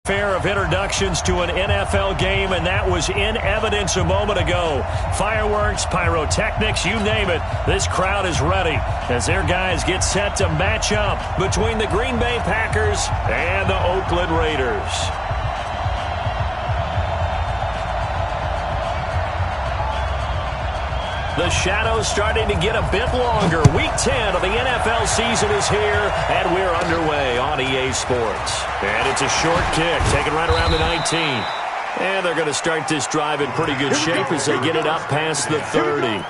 Fair of introductions to an NFL game, and that was in evidence a moment ago. Fireworks, pyrotechnics, you name it. This crowd is ready as their guys get set to match up between the Green Bay Packers and the Oakland Raiders. The shadow's starting to get a bit longer. Week 10 of the NFL season is here, and we're underway on EA Sports. And it's a short kick, taken right around the 19. And they're going to start this drive in pretty good shape as they get it up past the 30.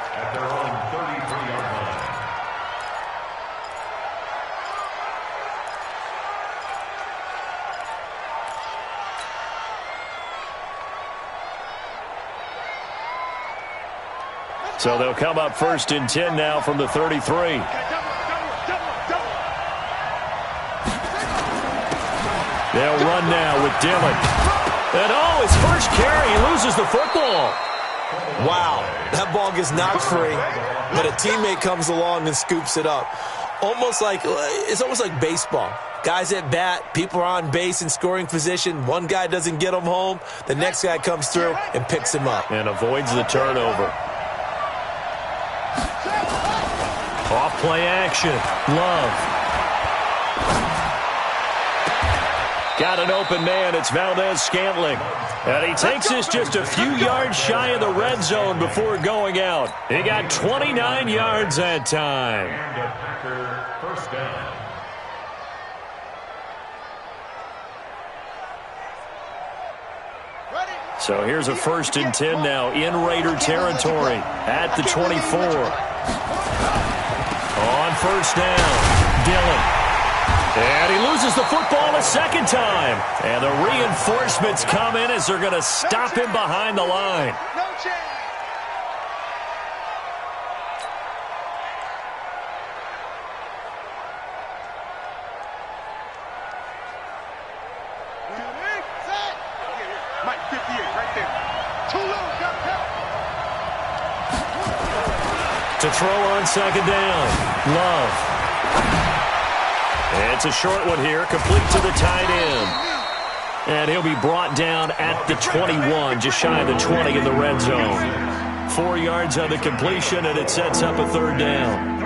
So they'll come up 1st and 10 now from the 33. They'll run now with Dillon. And his first carry, he loses the football. Wow, that ball gets knocked free, but a teammate comes along and scoops it up. It's almost like baseball. Guys at bat, people are on base in scoring position. One guy doesn't get him home. The next guy comes through and picks him up. And avoids the turnover. Off play action. Love. Got an open man. It's Valdes-Scantling. And he takes this just a few yards shy of the red zone before going out. He got 29 yards that time. First down. So here's a 1st and 10 now in Raider territory at the 24. On 1st down, Dillon. And he loses the football a second time. And the reinforcements come in as they're going to stop him behind the line. No chance. Mike 58 right there. Too low, got help. To throw on 2nd down, Love. It's a short one here, complete to the tight end. And he'll be brought down at the 21, just shy of the 20 in the red zone. 4 yards on the completion, and it sets up a 3rd down.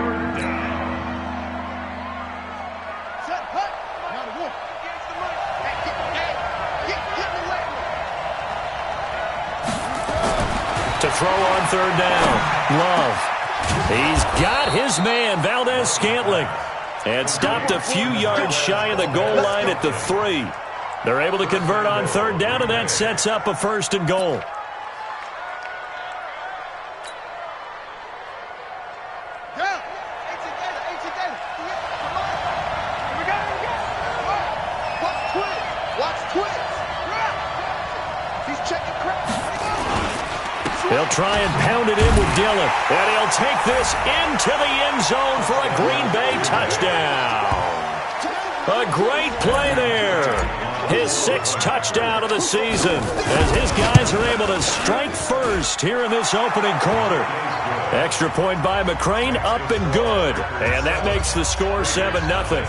To throw on 3rd down, Love. He's got his man, Valdes-Scantling, and stopped a few yards shy of the goal line at the 3. They're able to convert on 3rd down, and that sets up a 1st and goal. They'll try and pound it in with Dillon. And he'll take this into the end zone for a Green Bay touchdown. A great play there. His 6th touchdown of the season as his guys are able to strike first here in this opening quarter. Extra point by McCrane, up and good. And that makes the score 7-0.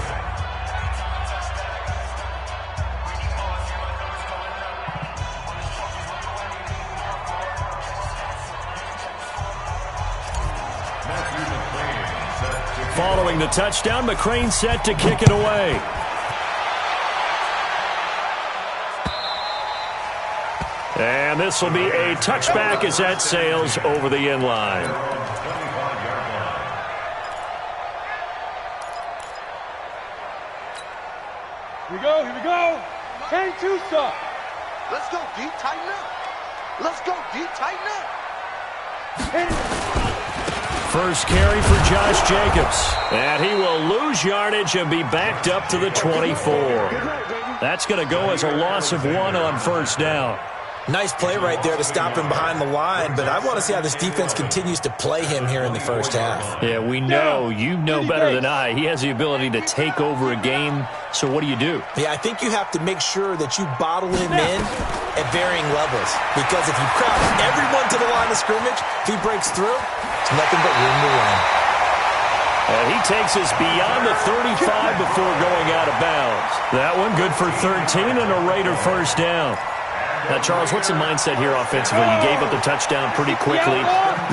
Following the touchdown, McCrane set to kick it away. And this will be a touchback as that sails over the end line. Here we go. Ain't too soft. Let's go deep, tighten up. Let's go deep, tighten up. First carry for Josh Jacobs. And he will lose yardage and be backed up to the 24. That's going to go as a loss of 1 on 1st down. Nice play right there to stop him behind the line, but I want to see how this defense continues to play him here in the 1st half. Yeah, we know. You know better than I. He has the ability to take over a game, so what do? Yeah, I think you have to make sure that you bottle him in at varying levels, because if you crowd everyone to the line of scrimmage, if he breaks through, it's nothing but room to run. And he takes us beyond the 35 before going out of bounds. That one good for 13 and a Raider first down. Now, Charles, what's the mindset here offensively? You gave up the touchdown pretty quickly.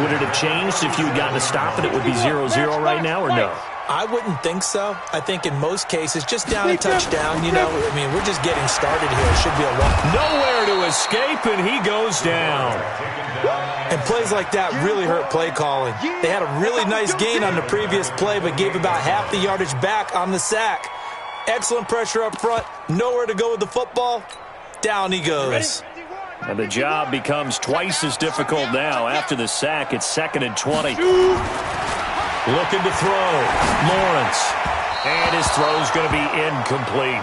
Would it have changed if you had gotten a stop and it would be 0-0 right now, or no? I wouldn't think so. I think in most cases, just down a touchdown, we're just getting started here. It should be a walk. Nowhere to escape, and he goes down. And plays like that really hurt play calling. They had a really nice gain on the previous play, but gave about half the yardage back on the sack. Excellent pressure up front. Nowhere to go with the football. Down he goes. And the job becomes twice as difficult now. After the sack, it's 2nd and 20. Looking to throw. Lawrence. And his throw's going to be incomplete.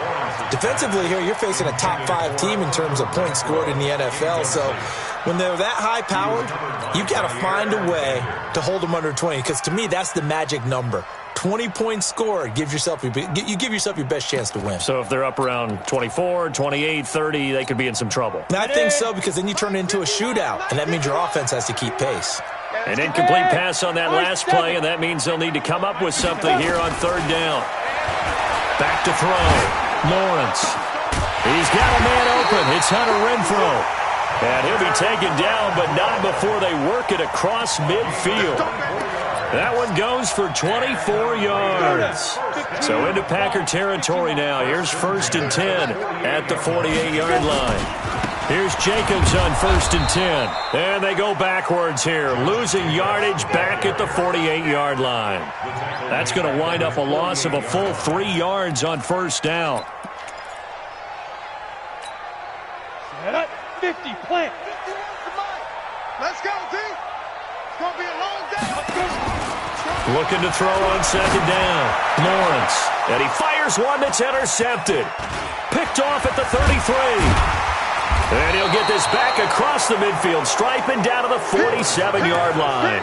Defensively here, you're facing a top 5 team in terms of points scored in the NFL. So when they're that high-powered, you got to find a way to hold them under 20. Because to me, that's the magic number. 20 points scored, you give yourself your best chance to win. So if they're up around 24, 28, 30, they could be in some trouble. And I think so, because then you turn it into a shootout, and that means your offense has to keep pace. An incomplete pass on that last play, and that means they'll need to come up with something here on 3rd down. Back to throw. Lawrence. He's got a man open. It's Hunter Renfrow. And he'll be taken down, but not before they work it across midfield. That one goes for 24 yards. So into Packer territory now. Here's 1st and 10 at the 48-yard line. Here's Jacobs on 1st and 10. And they go backwards here, losing yardage back at the 48-yard line. That's going to wind up a loss of a full 3 yards on 1st down. Set up, 50, plant. Let's go, D. It's going to be a long day. Looking to throw on 2nd down. Lawrence. And he fires one that's intercepted. Picked off at the 33. And he'll get this back across the midfield stripe and down to the 47-yard line.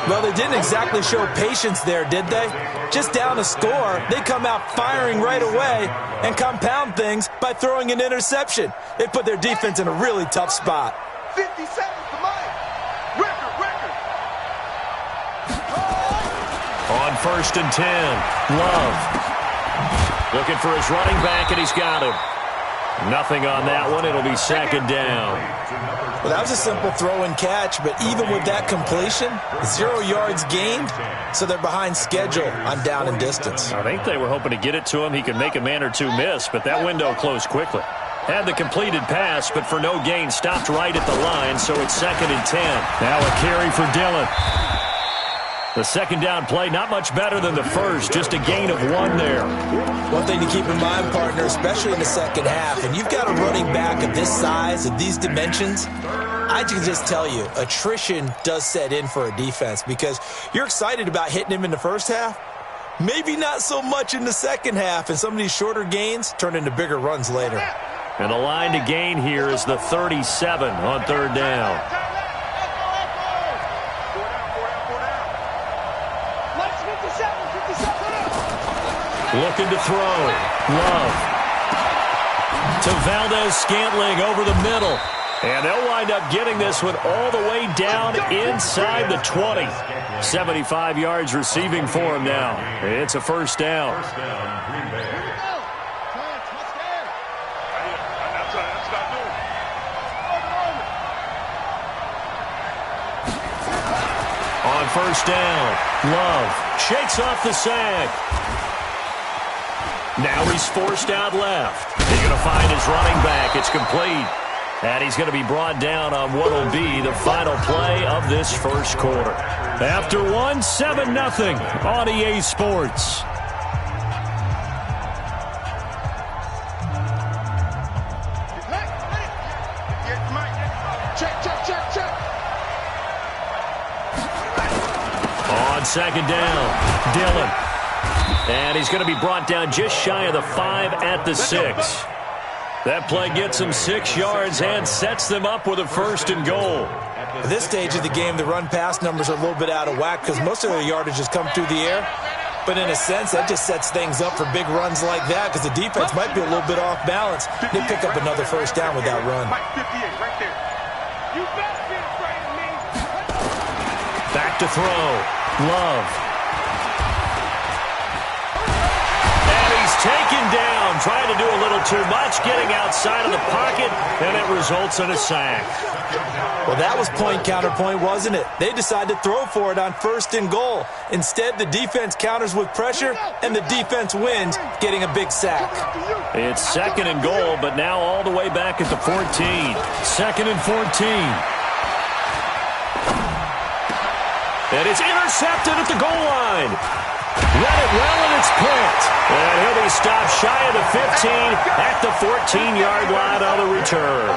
Well, they didn't exactly show patience there, did they? Just down a score, they come out firing right away and compound things by throwing an interception. They put their defense in a really tough spot. 50 seconds to mine. Record. On 1st and 10, Love. Looking for his running back, and he's got him. Nothing on that one. It'll be 2nd down. Well, that was a simple throw and catch, but even with that completion, 0 yards gained, so they're behind schedule on down and distance. I think they were hoping to get it to him. He could make a man or two miss, but that window closed quickly. Had the completed pass, but for no gain, stopped right at the line, so it's 2nd and 10. Now a carry for Dillon. The 2nd down play, not much better than the first, just a gain of 1 there. One thing to keep in mind, partner, especially in the second half, and you've got a running back of this size, of these dimensions, I can just tell you, attrition does set in for a defense because you're excited about hitting him in the first half. Maybe not so much in the second half, and some of these shorter gains turn into bigger runs later. And the line to gain here is the 37 on 3rd down. Looking to throw. Love. To Valdez-Scantling over the middle. And they'll wind up getting this one all the way down inside the 20. 75 yards receiving for him now. It's a 1st down. On 1st down, Love shakes off the sack. Now he's forced out left. He's going to find his running back. It's complete. And he's going to be brought down on what will be the final play of this first quarter. After one, 7-0 on EA Sports. Check. On 2nd down, Dillon. And he's going to be brought down just shy of the 5 at the 6. That play gets him 6 yards and sets them up with a 1st and goal. At this stage of the game, the run-pass numbers are a little bit out of whack because most of their yardage has come through the air. But in a sense, that just sets things up for big runs like that because the defense might be a little bit off balance. They pick up another 1st down with that run. Back to throw. Love. taken down, trying to do a little too much, getting outside of the pocket, and it results in a sack. Well, that was point counterpoint, wasn't it? They decided to throw for it on 1st and goal. Instead, the defense counters with pressure, and the defense wins, getting a big sack. It's 2nd and goal, but now all the way back at the 14. 2nd and 14. And it's intercepted at the goal line. Read it well, and it's picked. And he'll be stopped shy of the 15 at the 14-yard line on the return.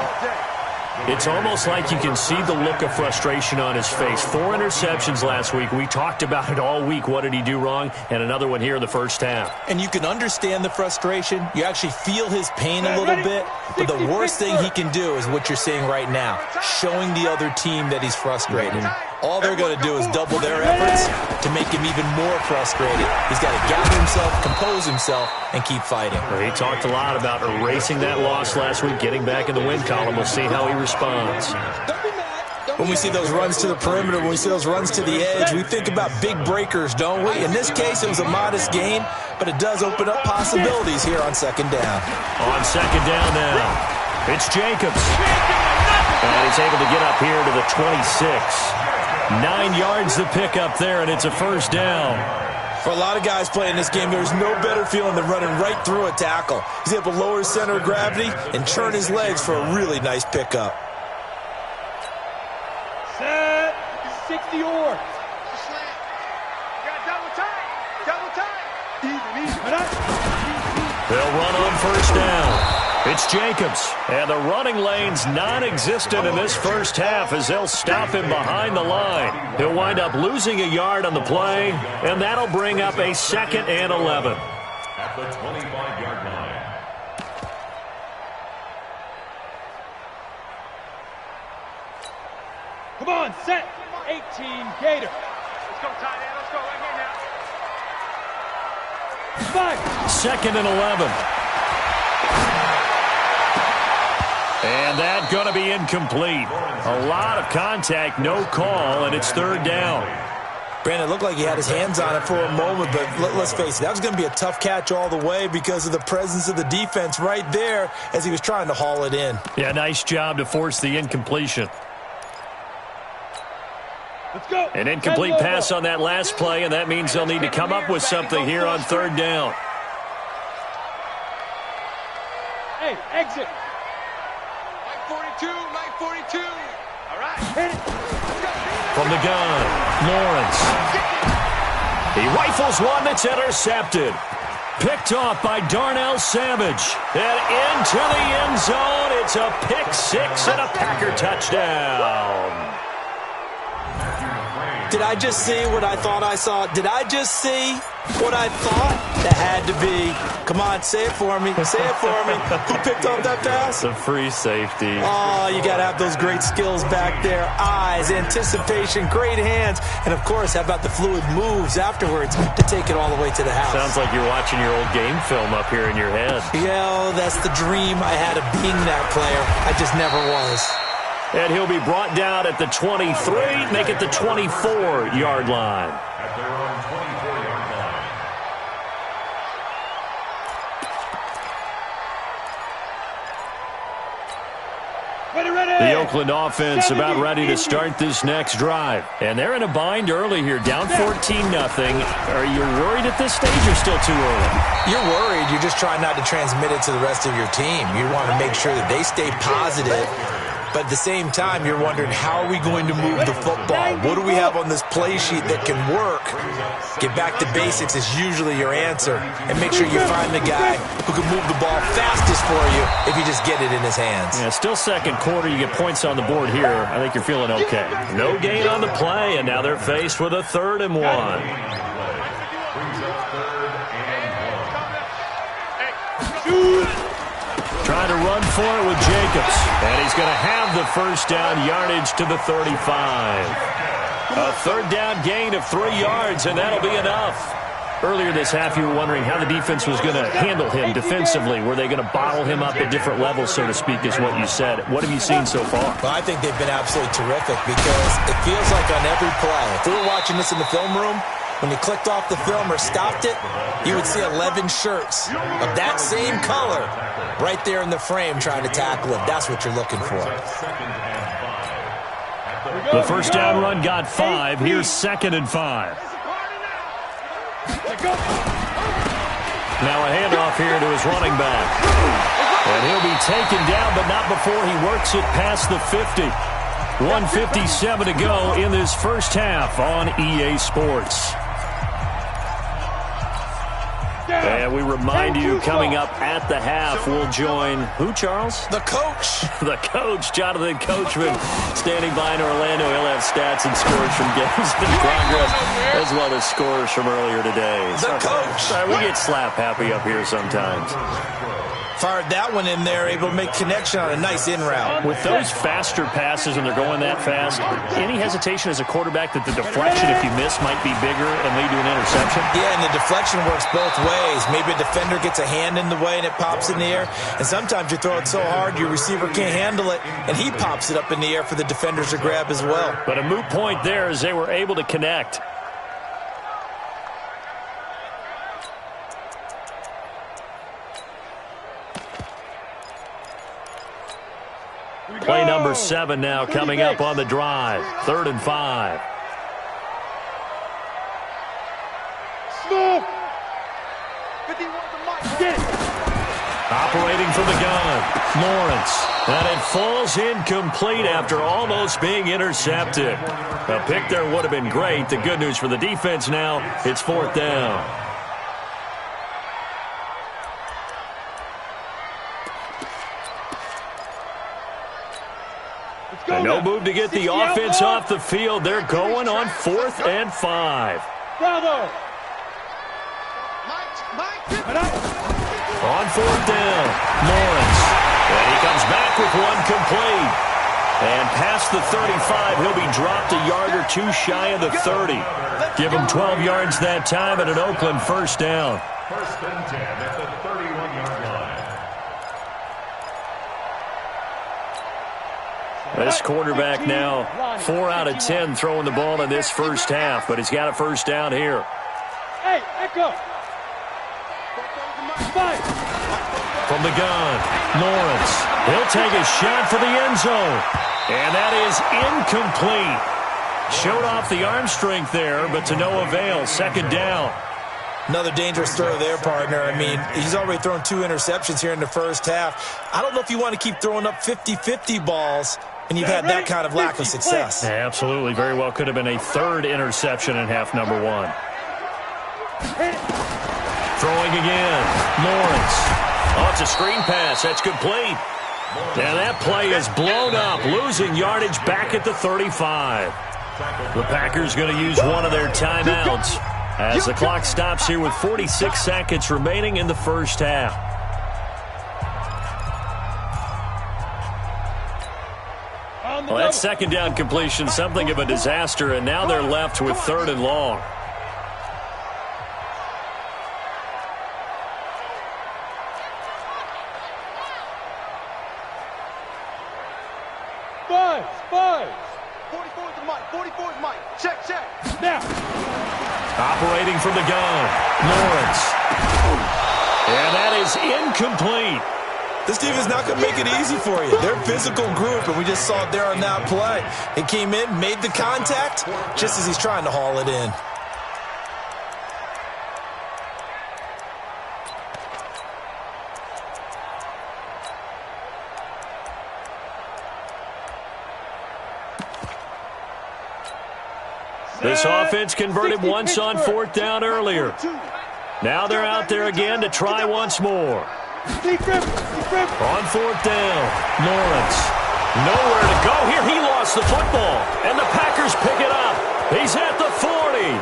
It's almost like you can see the look of frustration on his face. 4 interceptions last week. We talked about it all week. What did he do wrong? And another one here in the first half. And you can understand the frustration. You actually feel his pain a little bit. But the worst thing he can do is what you're seeing right now, showing the other team that he's frustrated. All they're going to do is double their efforts to make him even more frustrated. He's got to gather himself, compose himself, and keep fighting. Well, he talked a lot about erasing that loss last week, getting back in the win column. We'll see how he responds. When we see those runs to the perimeter, when we see those runs to the edge, we think about big breakers, don't we? In this case, it was a modest gain, but it does open up possibilities here on 2nd down. On 2nd down now, it's Jacobs. And he's able to get up here to the 26. 9 yards to pick up there, and it's a 1st down. For a lot of guys playing this game, there's no better feeling than running right through a tackle. He's able to lower his center of gravity and turn his legs for a really nice pickup. Set. 60 yards. Got double time. Double time. Even. They'll run on 1st down. It's Jacobs, and the running lane's non-existent in this first half as they'll stop him behind the line. He'll wind up losing a yard on the play, and that'll bring up a 2nd and 11. At the 25-yard line. Come on, set. 18, Gator. Let's go, tight end. Let's go right here now. 5. 2nd and 11. And that's going to be incomplete. A lot of contact, no call, and it's 3rd down. Brandon, it looked like he had his hands on it for a moment, but let's face it, that was going to be a tough catch all the way because of the presence of the defense right there as he was trying to haul it in. Yeah, nice job to force the incompletion. Let's go. An incomplete pass on that last play, and that means they'll need to come up with something here on 3rd down. Hey, exit. 42, 942. All right. Hit it. From the gun, Lawrence. He rifles one that's intercepted. Picked off by Darnell Savage. And into the end zone. It's a pick 6 and a Packer touchdown. Did I just see what I thought I saw? Did I just see what I thought? That had to be. Come on, say it for me. Say it for me. Who picked up that pass? The free safety. Oh, you got to have those great skills back there. Eyes, anticipation, great hands. And, of course, how about the fluid moves afterwards to take it all the way to the house? Sounds like you're watching your old game film up here in your head. Yeah, that's the dream I had of being that player. I just never was. And he'll be brought down at the 23, make it the 24-yard line. At their own 24-yard line. The Oakland offense about ready to start this next drive. And they're in a bind early here, down 14-0. Are you worried at this stage or still too early? You're worried. You're just trying not to transmit it to the rest of your team. You want to make sure that they stay positive. But at the same time, you're wondering, how are we going to move the football? What do we have on this play sheet that can work? Get back to basics is usually your answer. And make sure you find the guy who can move the ball fastest for you if you just get it in his hands. Yeah, still 2nd quarter. You get points on the board here. I think you're feeling okay. No gain on the play, and now they're faced with a 3rd and 1. Trying to run for it with Jacobs. And he's going to have the 1st down yardage to the 35. A 3rd down gain of 3 yards, and that'll be enough. Earlier this half, you were wondering how the defense was going to handle him defensively. Were they going to bottle him up at different levels, so to speak, is what you said. What have you seen so far? Well, I think they've been absolutely terrific because it feels like on every play, if we were watching this in the film room, when you clicked off the film or stopped it, you would see 11 shirts of that same color right there in the frame trying to tackle him. That's what you're looking for. The first down run got 5. Here's 2nd and 5. Now a handoff here to his running back. And he'll be taken down, but not before he works it past the 50. 1:57 to go in this first half on EA Sports. And we remind you, coming up at the half, we'll join who, Charles? The coach. The coach, Jonathan Coachman, standing by in Orlando. He'll have stats and scores from games in progress, as well as scores from earlier today. The coach. We get slap happy up here sometimes. Fired that one in there, able to make connection on a nice in route. With those faster passes when they're going that fast, any hesitation as a quarterback that the deflection, if you miss, might be bigger and lead to an interception? Yeah, and the deflection works both ways. Maybe a defender gets a hand in the way and it pops in the air. And sometimes you throw it so hard your receiver can't handle it, and he pops it up in the air for the defenders to grab as well. But a moot point there as they were able to connect. Play number 7 now coming up on the drive. 3rd and 5. Smooth. Operating from the gun, Lawrence. And it falls incomplete after almost being intercepted. A pick there would have been great. The good news for the defense now, it's 4th down. And no move to get the offense off the field. They're going on 4th and 5. Bravo. On 4th down, Lawrence. And he comes back with one complete. And past the 35, he'll be dropped a yard or two shy of the 30. Give him 12 yards that time and an Oakland first down. 1st and 10 at the 31-yard line. This quarterback now 4 out of 10 throwing the ball in this first half, but he's got a first down here. Hey, echo. From the gun, Lawrence. He'll take a shot for the end zone. And that is incomplete. Showed off the arm strength there, but to no avail. 2nd down. Another dangerous throw there, partner. I mean, he's already thrown 2 interceptions here in the first half. I don't know if you want to keep throwing up 50-50 balls and you've had that kind of lack of success. Yeah, absolutely. Very well could have been a 3rd interception in half number 1. Throwing again. Lawrence. Oh, it's a screen pass. That's complete. And that play is blown up, losing yardage back at the 35. The Packers going to use one of their timeouts as the clock stops here with 46 seconds remaining in the first half. Well, that 2nd down completion, something of a disaster, and now they're left with 3rd and long. Five. 44 is the mic. 44 is Mike. Check. Now. Operating from the gun, Lawrence. And that is incomplete. This team is not going to make it easy for you. They're a physical group, and we just saw it there on that play. It came in, made the contact, just as he's trying to haul it in. This offense converted once on 4th down earlier. Now they're out there again to try once more. On 4th down, Lawrence. Nowhere to go here. He lost the football, and the Packers pick it up. He's at the 40,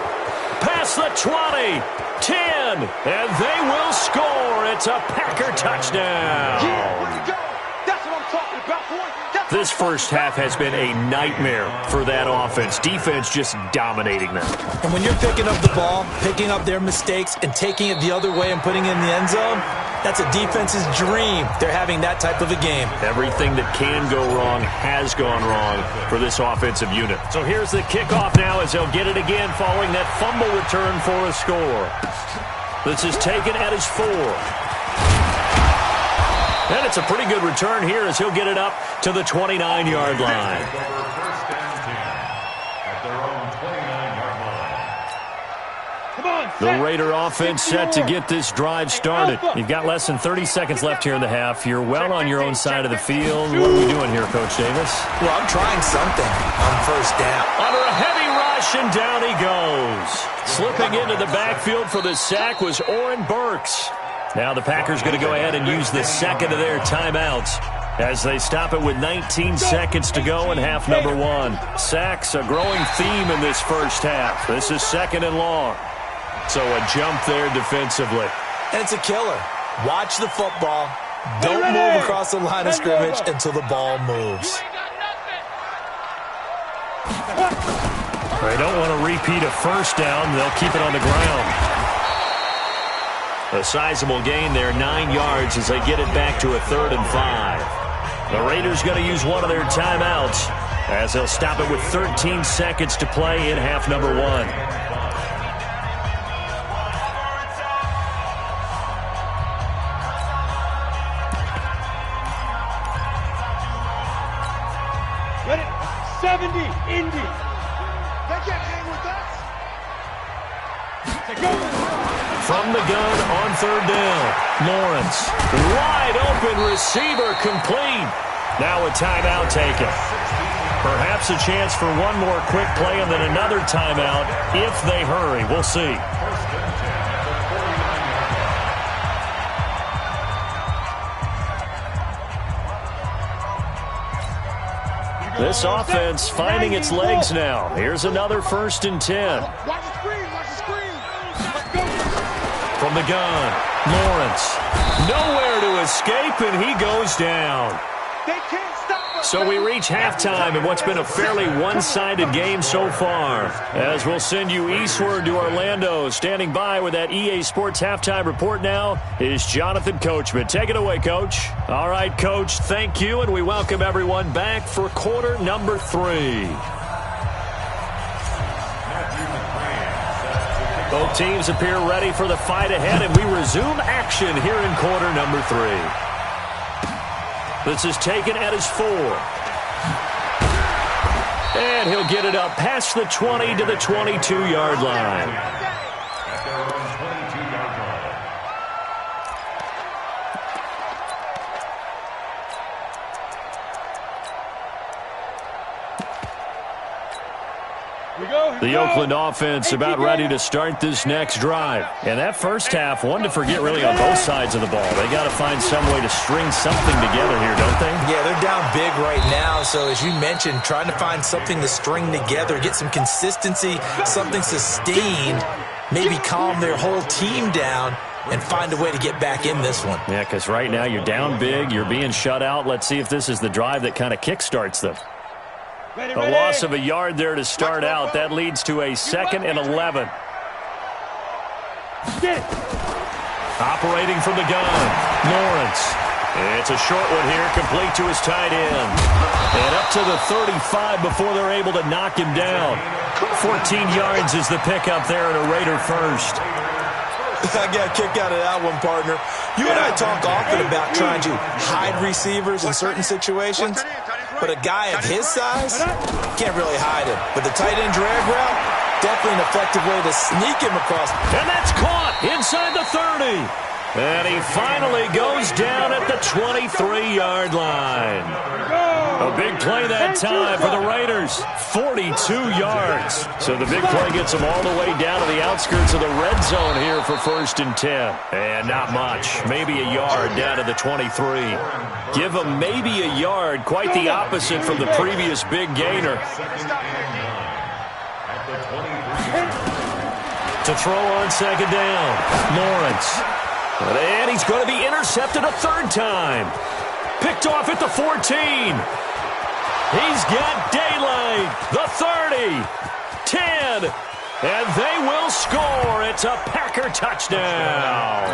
past the 20, 10, and they will score. It's a Packer touchdown. That's what I'm talking about, boy. This first half has been a nightmare for that offense. Defense just dominating them. And when you're picking up the ball, picking up their mistakes, and taking it the other way and putting it in the end zone, That's a defense's dream. They're having that type of a game. Everything that can go wrong has gone wrong for this offensive unit. So here's the kickoff now as they'll get it again following that fumble return for a score. This is taken at his 4. And it's a pretty good return here as he'll get it up to the 29-yard line. The Raider offense set to get this drive started. You've got less than 30 seconds left here in the half. You're well on your own side of the field. What are we doing here, Coach Davis? Well, I'm trying something on first down. Under a heavy rush, and down he goes. Slipping into the backfield for the sack was Oren Burks. Now the Packers going to go ahead and use the second of their timeouts as they stop it with 19 seconds to go in half number 1. Sacks, a growing theme in this first half. This is 2nd and long. So a jump there defensively. And it's a killer. Watch the football. Don't move across the line of scrimmage until the ball moves. They don't want to repeat a first down. They'll keep it on the ground. A sizable gain there, 9 yards as they get it back to a 3rd and 5. The Raiders going to use one of their timeouts as they'll stop it with 13 seconds to play in half number 1. Ready? 70, Indy. They can't hang with us. From the gun on 3rd down, Lawrence. Wide open receiver complete. Now a timeout taken. Perhaps a chance for one more quick play and then another timeout if they hurry. We'll see. This offense finding its legs now. Here's another 1st and 10. Watch the screen, watch the screen. Let's go. From the gun, Lawrence. Nowhere to escape, and he goes down. They can't stop us. So we reach halftime in what's been a fairly one-sided game so far. As we'll send you eastward to Orlando. Standing by with that EA Sports halftime report now is Jonathan Coachman. Take it away, Coach. All right, Coach, thank you, and we welcome everyone back for quarter number 3. Both teams appear ready for the fight ahead, and we resume action here in quarter number 3. This is taken at his 4. And he'll get it up past the 20 to the 22-yard line. The Oakland offense about ready to start this next drive. And that first half, one to forget really on both sides of the ball. They got to find some way to string something together here, don't they? Yeah, they're down big right now. So as you mentioned, trying to find something to string together, get some consistency, something sustained, maybe calm their whole team down and find a way to get back in this one. Yeah, because right now you're down big, you're being shut out. Let's see if this is the drive that kind of kickstarts them. A loss of a yard there to start out. That leads to a 2nd and 11. Operating from the gun, Lawrence. It's a short one here, complete to his tight end. And up to the 35 before they're able to knock him down. 14 yards is the pickup there and a Raider first. I got a kick out of that one, partner. You and I talk often about trying to hide receivers in certain situations, but a guy of his size can't really hide him. But the tight end drag route, definitely an effective way to sneak him across. And that's caught inside the 30. And he finally goes down at the 23-yard line. A big play that time for the Raiders. 42 yards. So the big play gets them all the way down to the outskirts of the red zone here for 1st and 10. And not much. Maybe a yard down to the 23. Give them maybe a yard. Quite the opposite from the previous big gainer. To throw on 2nd down. Lawrence. And he's going to be intercepted a 3rd time. Picked off at the 14. He's got daylight. The 30. 10. And they will score. It's a Packer touchdown.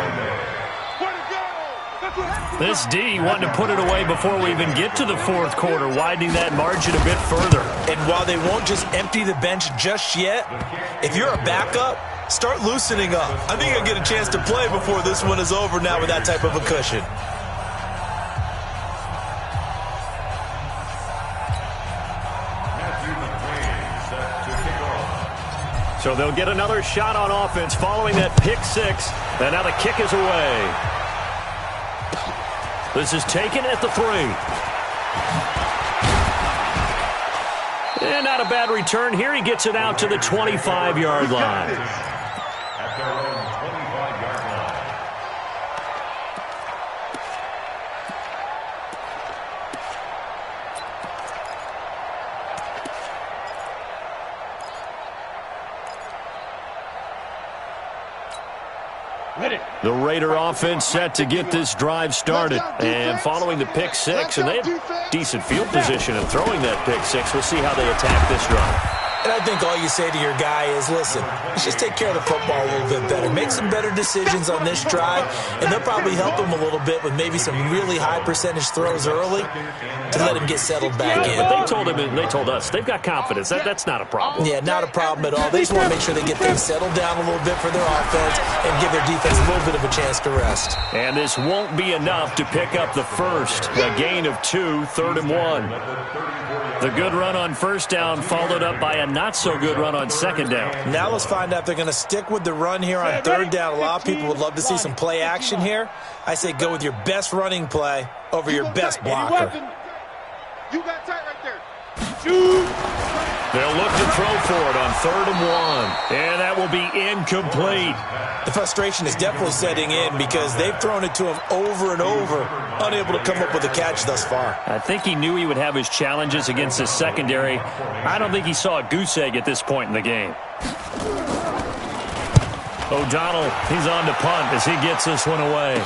This D wanting to put it away before we even get to the fourth quarter, widening that margin a bit further. And while they won't just empty the bench just yet, if you're a backup, start loosening up. I think you'll get a chance to play before this one is over now with that type of a cushion. So they'll get another shot on offense following that pick six. And now the kick is away. This is taken at the 3. And not a bad return here. He gets it out to the 25-yard line. At their own 25-yard line. The Raider offense set to get this drive started. And following the pick six, and they have decent field position in throwing that pick six. We'll see how they attack this drive. And I think all you say to your guy is, listen, let's just take care of the football a little bit better. Make some better decisions on this drive, and they'll probably help him a little bit with maybe some really high percentage throws early to let him get settled back in. But they told him, and they told us, they've got confidence. That's not a problem. Yeah, not a problem at all. They just want to make sure they get things settled down a little bit for their offense and give their defense a little bit of a chance to rest. And this won't be enough to pick up the first. A gain of 2, 3rd and 1. The good run on first down followed up by a not-so-good run on second down. Now let's find out if they're going to stick with the run here on third down. A lot of people would love to see some play action here. I say go with your best running play over your best blocker. You got tight right there. Shoot. They'll look to throw for it on 3rd and 1. And that will be incomplete. The frustration is definitely setting in because they've thrown it to him over and over, unable to come up with a catch thus far. I think he knew he would have his challenges against his secondary. I don't think he saw a goose egg at this point in the game. O'Donnell, he's on to punt as he gets this one away.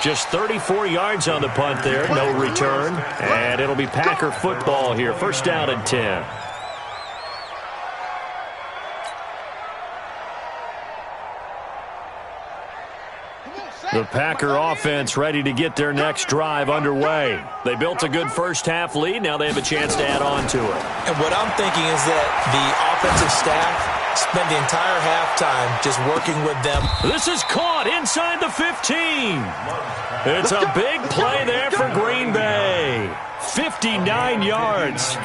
Just 34 yards on the punt there, no return. And it'll be Packer football here, 1st down and 10. The Packer offense ready to get their next drive underway. They built a good first-half lead. Now they have a chance to add on to it. And what I'm thinking is that the offensive staff spent the entire halftime just working with them. This is caught inside the 15. It's a big play there for Green Bay. 59 yards.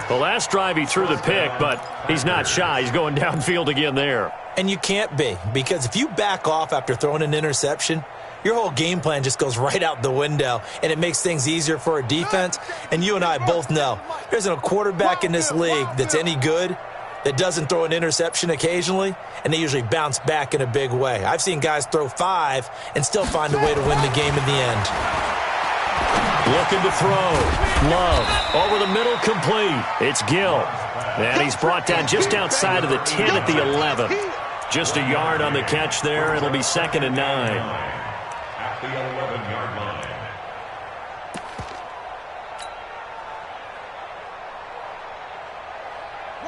The last drive he threw the pick, but he's not shy. He's going downfield again there. And you can't be, because if you back off after throwing an interception, your whole game plan just goes right out the window, and it makes things easier for a defense. And you and I both know there isn't a quarterback in this league that's any good that doesn't throw an interception occasionally, and they usually bounce back in a big way. I've seen guys throw 5 and still find a way to win the game in the end. Looking to throw. Love over the middle, complete. It's Gill. And he's brought down just outside of the 10 at the 11. Just a yard on the catch there. It'll be 2nd and 9. At the 11-yard line.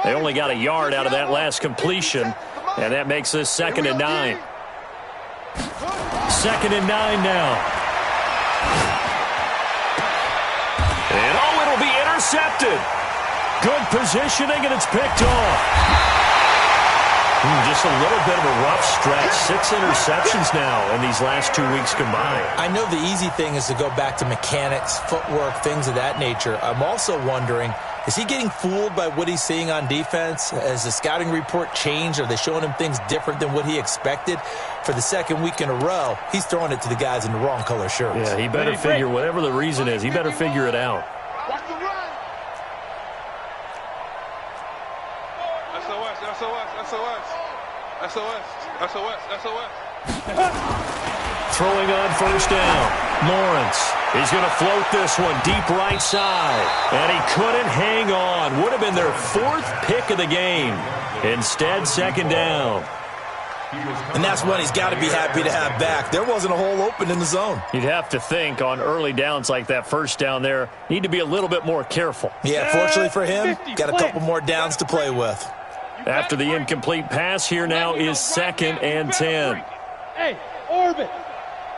They only got a yard out of that last completion, and that makes this 2nd and 9. 2nd and 9 now. And, oh, it'll be intercepted. Good positioning, and it's picked off. Just a little bit of a rough stretch. 6 interceptions now in these last 2 weeks combined. I know the easy thing is to go back to mechanics, footwork, things of that nature. I'm also wondering, is he getting fooled by what he's seeing on defense? Has the scouting report changed? Are they showing him things different than what he expected? For the 2nd week in a row, he's throwing it to the guys in the wrong color shirts. Yeah, he better figure, whatever the reason is, he better figure it out. Watch the run. SOS. Throwing on first down. Lawrence. He's going to float this one deep right side. And he couldn't hang on. Would have been their 4th pick of the game. Instead, 2nd down. And that's one he's got to be happy to have back. There wasn't a hole open in the zone. You'd have to think on early downs like that first down there, need to be a little bit more careful. Yeah, fortunately for him, got a couple more downs to play with. After the incomplete pass, here now is 2nd and 10. Hey, Orbit,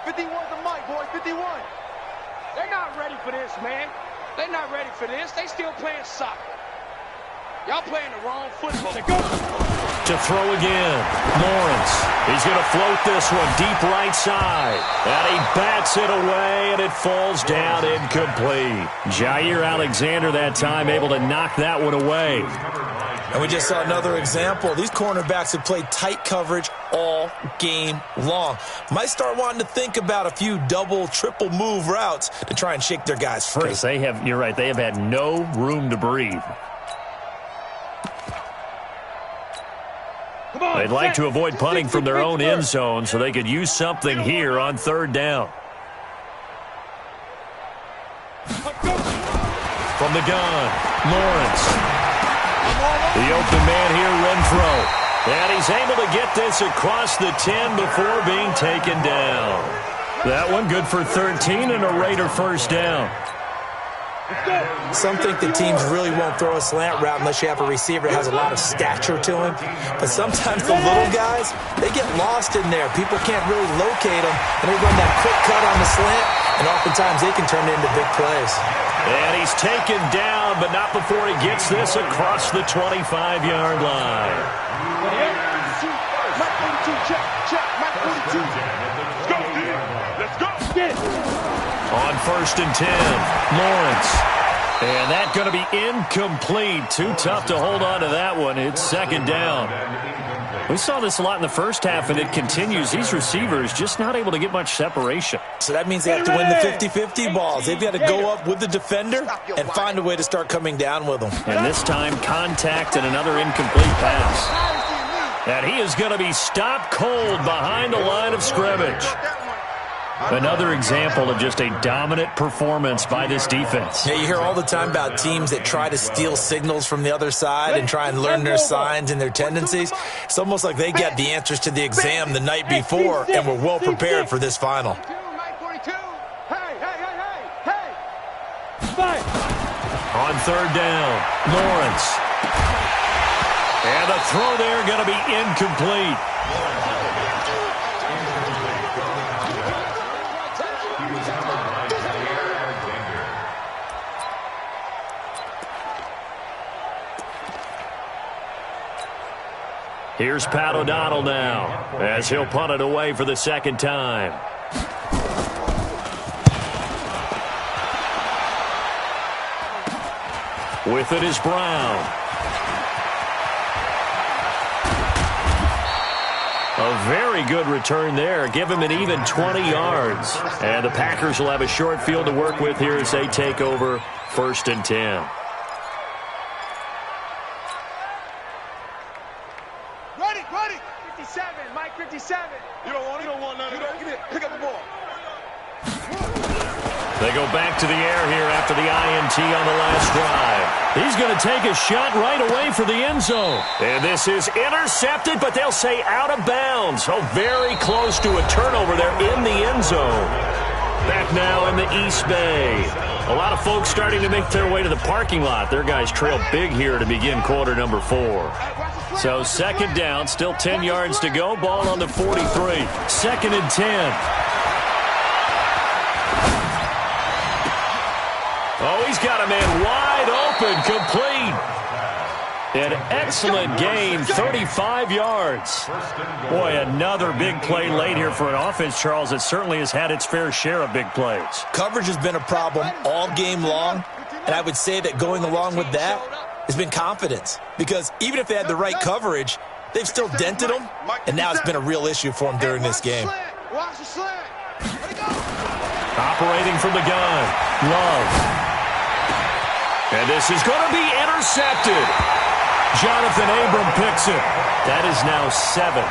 51's the mic, boy. 51. They're not ready for this, man. They're not ready for this. They still playing soccer. Y'all playing the wrong football. Go. To throw again. Lawrence. He's going to float this one deep right side. And he bats it away, and it falls down incomplete. Jair Alexander that time able to knock that one away. And we just saw another example. These cornerbacks have played tight coverage all game long. Might start wanting to think about a few double, triple move routes to try and shake their guys free. You're right, they have had no room to breathe. They'd like to avoid punting from their own end zone so they could use something here on third down. From the gun, Lawrence. The open man here, Renfro. And he's able to get this across the 10 before being taken down. That one good for 13 and a Raider first down. Some think the teams really won't throw a slant route unless you have a receiver that has a lot of stature to him. But sometimes the little guys, they get lost in there. People can't really locate them, and they run that quick cut on the slant, and oftentimes they can turn it into big plays. And he's taken down, but not before he gets this across the 25-yard line. Mike 42, check, Mike 42. Let's go. Get it. On first and 10, Lawrence. And that's going to be incomplete. Too tough to hold on to that one. It's second down. We saw this a lot in the first half, and it continues. These receivers just not able to get much separation. So that means they have to win the 50-50 balls. They've got to go up with the defender and find a way to start coming down with them. And this time, contact and another incomplete pass. And he is going to be stopped cold behind the line of scrimmage. Another example of just a dominant performance by this defense. Yeah, you hear all the time about teams that try to steal signals from the other side and try and learn their signs and their tendencies. It's almost like they got the answers to the exam the night before and were well prepared for this final. On third down, Lawrence. And the throw there going to be incomplete. Here's Pat O'Donnell now as he'll punt it away for the second time. With it is Brown. A very good return there. Give him an even 20 yards. And the Packers will have a short field to work with here as they take over first and 10. Ready. 57, Mike 57. You don't want none of that. Get it. Pick up the ball. They go back to the air here after the INT on the last drive. He's going to take a shot right away for the end zone. And this is intercepted, but they'll say out of bounds. Oh, very close to a turnover there in the end zone. Back now in the East Bay. A lot of folks starting to make their way to the parking lot. Their guys trail big here to begin quarter number 4. So second down, still 10 yards to go. Ball on the 43. Second and 10. Oh, he's got a man wide open, complete. An excellent gain, 35 yards. Boy, another big play late here for an offense, Charles, that certainly has had its fair share of big plays. Coverage has been a problem all game long, and I would say that going along with that has been confidence. Because even if they had the right coverage, they've still dented them, and now it's been a real issue for them during this game. Operating from the gun, Love. And this is going to be intercepted. Jonathan Abram picks it. That is now 7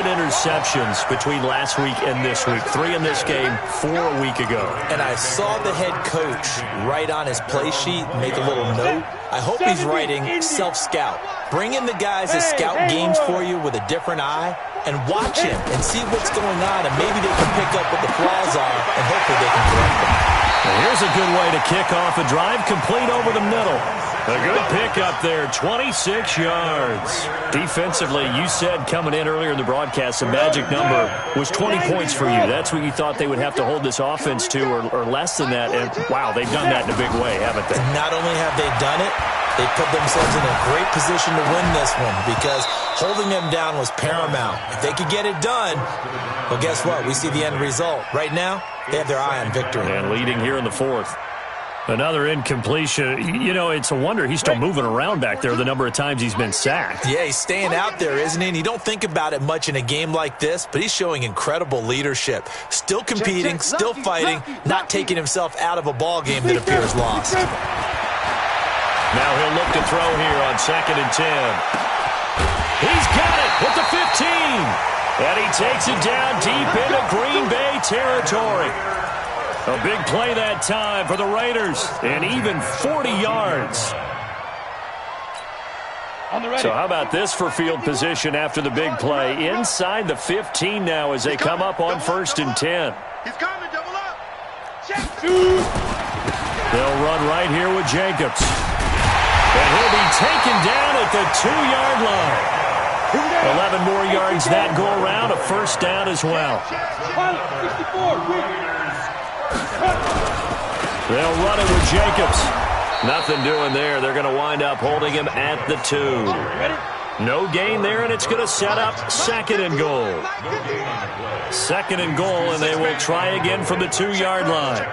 interceptions between last week and this week. 3 in this game, 4 a week ago. And I saw the head coach write on his play sheet, make a little note. I hope he's writing self-scout. Bring in the guys that scout games for you with a different eye and watch him and see what's going on, and maybe they can pick up what the flaws are, and hopefully they can correct them. Well, here's a good way to kick off a drive, complete over the middle. A good pickup there, 26 yards. Defensively, you said coming in earlier in the broadcast, the magic number was 20 points for you. That's what you thought they would have to hold this offense to, or less than that. And, wow, they've done that in a big way, haven't they? Not only have they done it, they put themselves in a great position to win this one because holding them down was paramount. If they could get it done, well, guess what? We see the end result. Right now, they have their eye on victory. And leading here in the fourth. Another incompletion. You know, it's a wonder he's still moving around back there the number of times he's been sacked. Yeah, he's staying out there, isn't he? And you don't think about it much in a game like this, but he's showing incredible leadership. Still competing, still fighting, not taking himself out of a ball game that appears lost. Now he'll look to throw here on 2nd and 10. He's got it at the 15. And he takes it down deep into Green Bay territory. A big play that time for the Raiders, and even 40 yards. So how about this for field position after the big play? Inside the 15 now as they come up on 1st and 10. He's coming, double up. They'll run right here with Jacobs. And he'll be taken down at the 2-yard line. 11 more yards that go around, a first down as well. They'll run it with Jacobs. Nothing doing there. They're going to wind up holding him at the 2. No gain there, and it's going to set up 2nd and goal. 2nd and goal, and they will try again from the 2-yard line.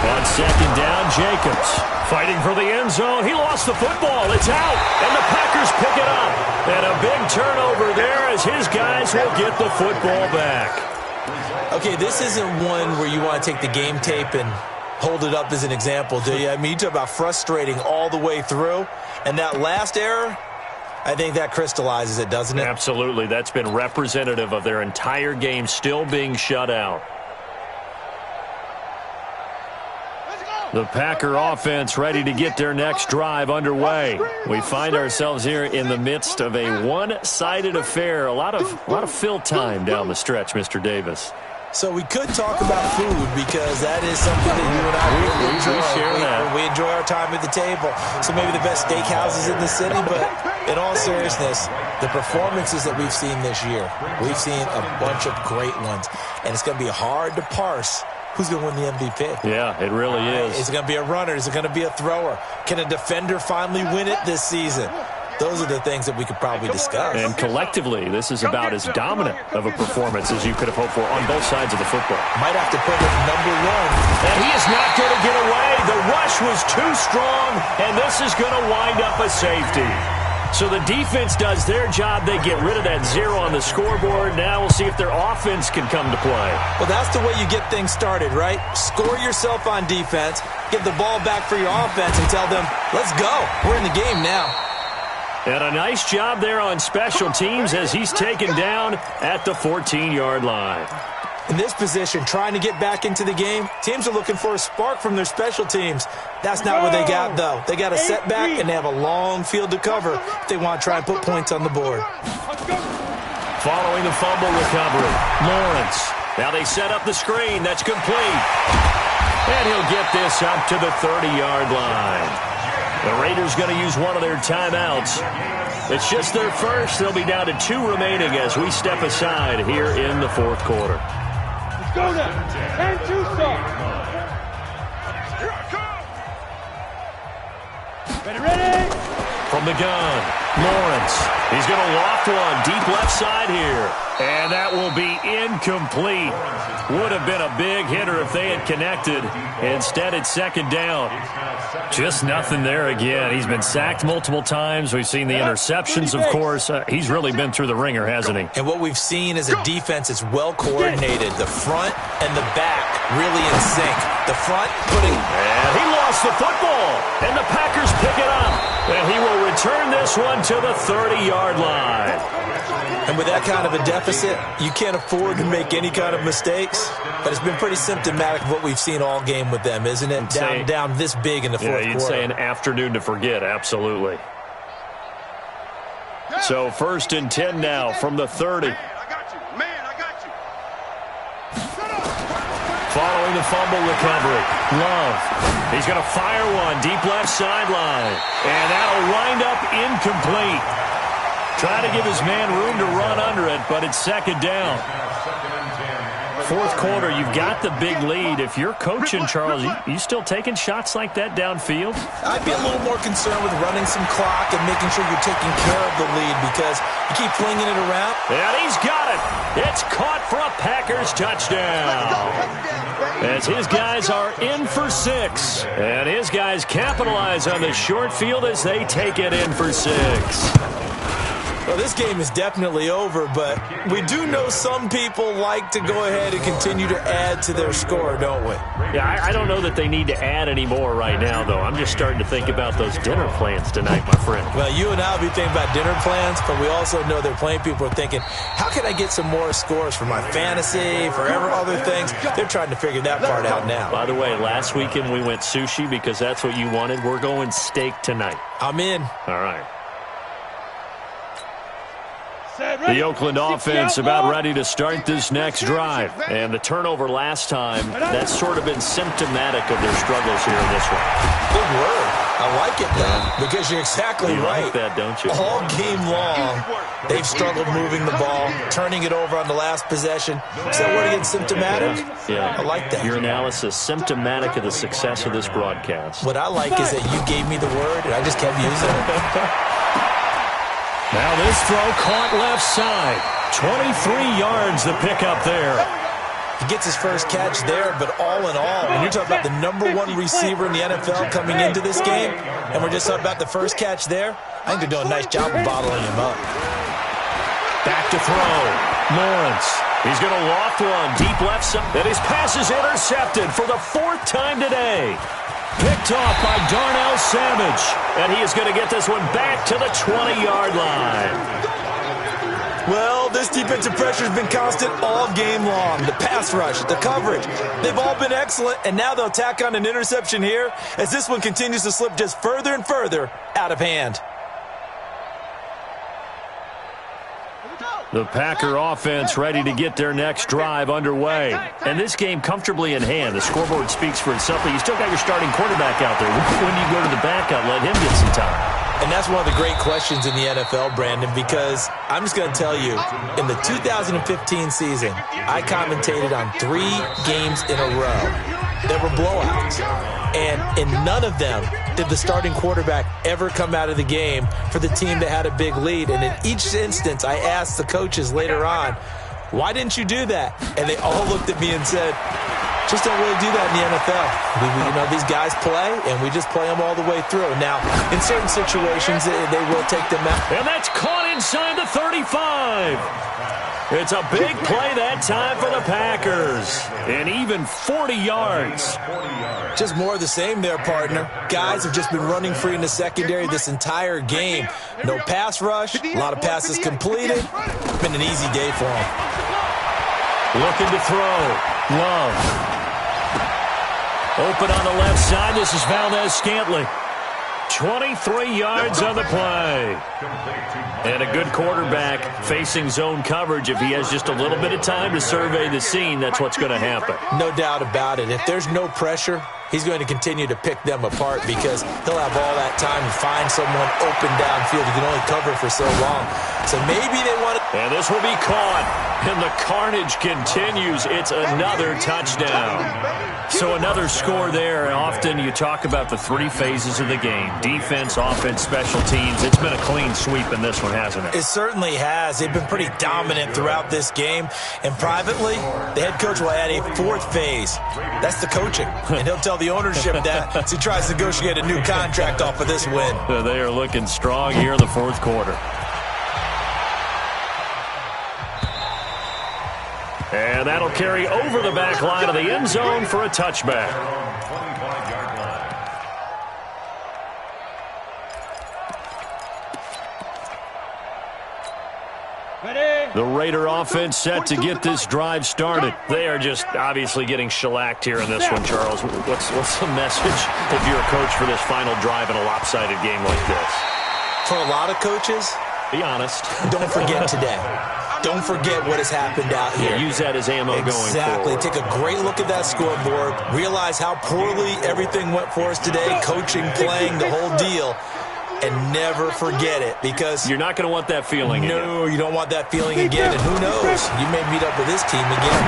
On 2nd down, Jacobs fighting for the end zone. He lost the football. It's out, and the Packers pick it up. And a big turnover there as his guys will get the football back. Okay, this isn't one where you want to take the game tape and hold it up as an example, do you? I mean, you talk about frustrating all the way through. And that last error, I think that crystallizes it, doesn't it? Absolutely. That's been representative of their entire game still being shut out. The Packer offense ready to get their next drive underway. We find ourselves here in the midst of a one-sided affair. A lot of fill time down the stretch, Mr. Davis. So we could talk about food because that is something that you and I really enjoy. We enjoy our time at the table. So maybe the best steakhouses in the city, but in all seriousness, the performances that we've seen this year, we've seen a bunch of great ones. And it's going to be hard to parse who's going to win the MVP. Yeah, it really is. Is it going to be a runner? Is it going to be a thrower? Can a defender finally win it this season? Those are the things that we could probably discuss. And collectively, this is about as dominant of a performance as you could have hoped for on both sides of the football. Might have to put him number 1. And he is not going to get away. The rush was too strong, and this is going to wind up a safety. So the defense does their job. They get rid of that 0 on the scoreboard. Now we'll see if their offense can come to play. Well, that's the way you get things started, right? Score yourself on defense, give the ball back for your offense, and tell them, let's go. We're in the game now. And a nice job there on special teams as he's taken down at the 14-yard line. In this position, trying to get back into the game, teams are looking for a spark from their special teams. That's not what they got, though. They got a setback, and they have a long field to cover if they want to try and put points on the board. Following the fumble recovery, Lawrence. Now they set up the screen. That's complete. And he'll get this up to the 30-yard line. The Raiders going to use one of their timeouts. It's just their first. They'll be down to 2 remaining as we step aside here in the fourth quarter. Let's go now. 10-2 start. Here I come. Ready? From the gun, Lawrence. He's going to loft one deep left side here. And that will be incomplete. Would have been a big hitter if they had connected. Instead, it's 2nd down. Just nothing there again. He's been sacked multiple times. We've seen the interceptions, of course. He's really been through the ringer, hasn't he? And what we've seen is a defense that's well coordinated. The front and the back really in sync. The front putting... And he lost the football. And the Packers pick it up. And he will return this one to the 30-yard line. And with that kind of a deficit, you can't afford to make any kind of mistakes. But it's been pretty symptomatic of what we've seen all game with them, isn't it? Down this big in the fourth quarter. Yeah, you'd say an afternoon to forget, absolutely. So 1st and 10 now from the 30. Man, I got you. Following following the fumble recovery. Love. He's going to fire one deep left sideline. And that'll wind up incomplete. Trying to give his man room to run under it, but it's second down. Fourth quarter, you've got the big lead. If you're coaching, Charles, you still taking shots like that downfield? I'd be a little more concerned with running some clock and making sure you're taking care of the lead because you keep flinging it around. And he's got it. It's caught for a Packers touchdown. As his guys are in for 6. And his guys capitalize on the short field as they take it in for 6. Well, this game is definitely over, but we do know some people like to go ahead and continue to add to their score, don't we? Yeah, I don't know that they need to add any more right now, though. I'm just starting to think about those dinner plans tonight, my friend. Well, you and I will be thinking about dinner plans, but we also know they're playing people are thinking, how can I get some more scores for my fantasy, for other things? They're trying to figure that part out now. By the way, last weekend we went sushi because that's what you wanted. We're going steak tonight. I'm in. All right. The Oakland offense about ready to start this next drive. And the turnover last time, that's sort of been symptomatic of their struggles here in this one. Good word. I like it, though, because you're exactly right. You like that, don't you? All game long, they've struggled moving the ball, turning it over on the last possession. Is that word again, symptomatic? Yeah. I like that. Your analysis, symptomatic of the success of this broadcast. What I like is that you gave me the word, and I just kept using it. Now this throw caught left side. 23 yards the pickup there. He gets his first catch there, but all in all, when you're talking about the #1 receiver in the NFL coming into this game, and we're just talking about the first catch there, I think they're doing a nice job of bottling him up. Back to throw. Lawrence. He's going to loft one deep left side. And his pass is intercepted for the 4th time today. Picked off by Darnell Savage. And he is going to get this one back to the 20-yard line. Well, this defensive pressure has been constant all game long. The pass rush, the coverage, they've all been excellent. And now they'll tack on an interception here as this one continues to slip just further and further out of hand. The Packer offense ready to get their next drive underway. And this game comfortably in hand. The scoreboard speaks for itself, but you still got your starting quarterback out there. When do you go to the backup, let him get some time? And that's one of the great questions in the NFL, Brandon, because I'm just going to tell you, in the 2015 season, I commentated on 3 games in a row that were blowouts. And in none of them did the starting quarterback ever come out of the game for the team that had a big lead. And in each instance, I asked the coaches later on, why didn't you do that? And they all looked at me and said, just don't really do that in the NFL. These guys play, and we just play them all the way through. Now, in certain situations, they will take them out. And that's caught inside the 35. It's a big play that time for the Packers. And even 40 yards. Just more of the same there, partner. Guys have just been running free in the secondary this entire game. No pass rush, a lot of passes completed. It's been an easy day for them. Looking to throw. Love. Open on the left side. This is Valdez-Scantling. 23 yards on the play. And a good quarterback facing zone coverage. If he has just a little bit of time to survey the scene, that's what's going to happen. No doubt about it. If there's no pressure, he's going to continue to pick them apart because he'll have all that time to find someone open downfield. He can only cover for so long. So maybe they want to... And this will be caught. And the carnage continues. It's another touchdown. So another score there. Often you talk about the 3 phases of the game. Defense, offense, special teams. It's been a clean sweep in this one, hasn't it? It certainly has. They've been pretty dominant throughout this game. And privately, the head coach will add a 4th phase. That's the coaching. And he'll tell the ownership that as he tries to negotiate a new contract off of this win. They are looking strong here in the 4th quarter. And that'll carry over the back line of the end zone for a touchback. The Raider offense set to get this drive started. They are just obviously getting shellacked here in this one, Charles. What's the message if you're a coach for this final drive in a lopsided game like this? For a lot of coaches, be honest. Don't forget today. Don't forget what has happened out here. Yeah, use that as ammo going forward. Exactly. Take a great look at that scoreboard. Realize how poorly everything went for us today, coaching, playing, the whole deal. And never forget it, because you're not going to want that feeling again. No, you don't want that feeling again. And who knows? You may meet up with this team again.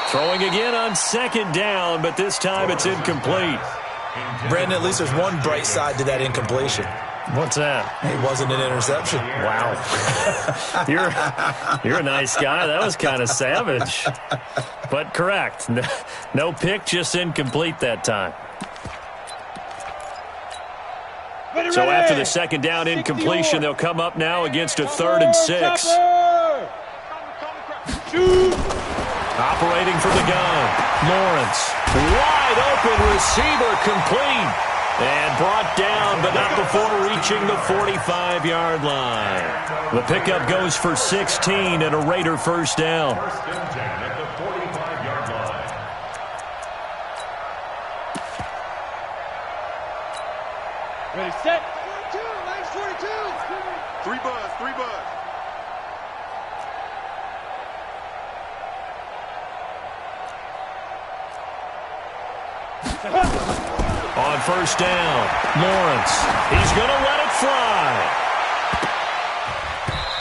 Throwing again on second down, but this time it's incomplete. Brandon, at least there's one bright side to that incompletion. What's that? It wasn't an interception. Wow. You're a nice guy. That was kind of savage. But correct. No pick, just incomplete that time. So after the second down incompletion, they'll come up now against a 3rd and 6. Operating from the gun. Lawrence. Wide open receiver, complete. And brought down, but not before reaching the 45-yard line. The pickup goes for 16 and a Raider first down. First and 10 at the 45-yard line. Ready, set. 42, nice 42. 3 buzz, 3 buzz. On first down, Lawrence. He's going to let it fly.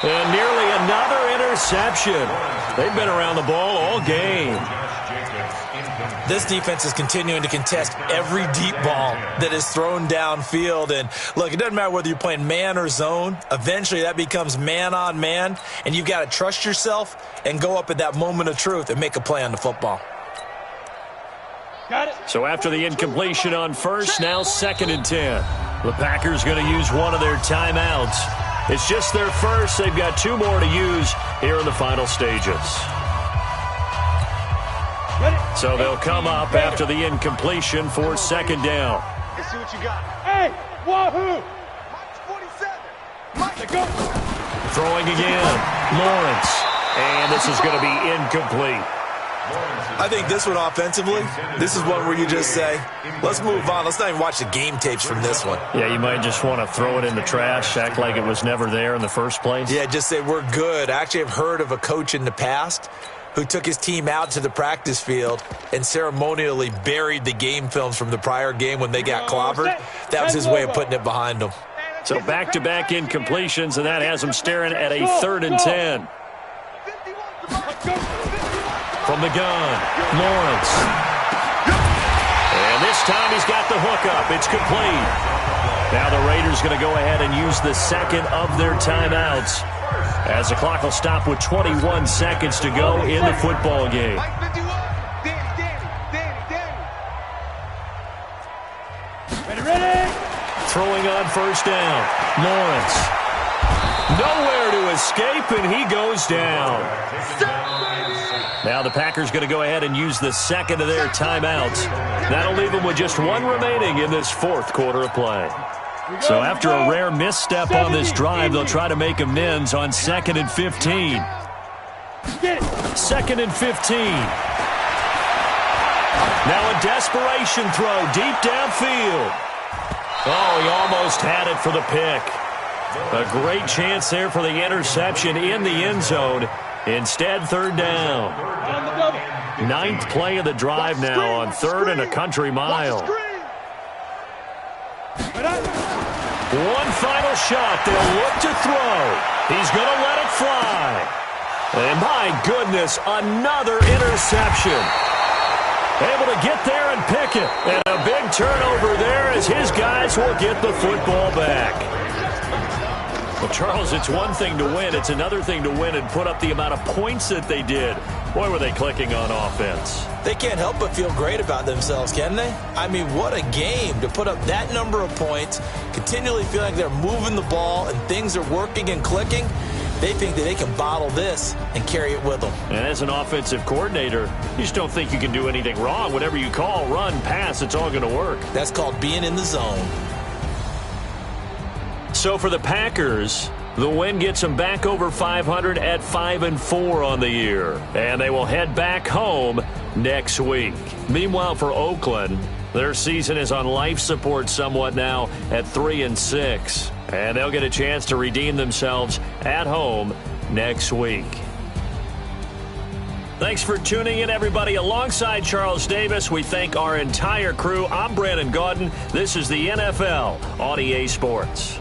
And nearly another interception. They've been around the ball all game. This defense is continuing to contest every deep ball that is thrown downfield. And, look, it doesn't matter whether you're playing man or zone. Eventually that becomes man on man, and you've got to trust yourself and go up at that moment of truth and make a play on the football. Got it. So after the incompletion on first, now 2nd and 10. The Packers going to use one of their timeouts. It's just their first. They've got 2 more to use here in the final stages. So they'll come up after the incompletion for 2nd down. Let's see what you got. Hey, wahoo! Mike's 47. Mike, go. Throwing again, Lawrence. And this is going to be incomplete. I think this one offensively, this is one where you just say, let's move on. Let's not even watch the game tapes from this one. Yeah, you might just want to throw it in the trash, act like it was never there in the first place. Yeah, just say we're good. I actually have heard of a coach in the past who took his team out to the practice field and ceremonially buried the game films from the prior game when they got clobbered. That was his way of putting it behind them. So back-to-back incompletions, and that has them staring at a 3rd and 10. From the gun, Lawrence. And this time he's got the hookup. It's complete. Now the Raiders going to go ahead and use the 2nd of their timeouts, as the clock will stop with 21 seconds to go in the football game. Ready? Throwing on first down, Lawrence. Nowhere to escape, and he goes down. Now the Packers going to go ahead and use the 2nd of their timeouts. That'll leave them with just 1 remaining in this 4th quarter of play. So after a rare misstep on this drive, they'll try to make amends on 2nd and 15. 2nd and 15. Now a desperation throw deep downfield. Oh, he almost had it for the pick. A great chance there for the interception in the end zone. Instead, 3rd down. 9th play of the drive now on 3rd and a country mile. One final shot. They'll look to throw. He's going to let it fly. And my goodness, another interception. Able to get there and pick it. And a big turnover there as his guys will get the football back. Well, Charles, it's one thing to win. It's another thing to win and put up the amount of points that they did. Boy, were they clicking on offense. They can't help but feel great about themselves, can they? I mean, what a game to put up that number of points, continually feel like they're moving the ball and things are working and clicking. They think that they can bottle this and carry it with them. And as an offensive coordinator, you just don't think you can do anything wrong. Whatever you call, run, pass, it's all going to work. That's called being in the zone. So for the Packers, the win gets them back over 500 at 5-4 on the year. And they will head back home next week. Meanwhile, for Oakland, their season is on life support somewhat now at 3-6. And they'll get a chance to redeem themselves at home next week. Thanks for tuning in, everybody. Alongside Charles Davis, we thank our entire crew. I'm Brandon Gaudin. This is the NFL on EA Sports.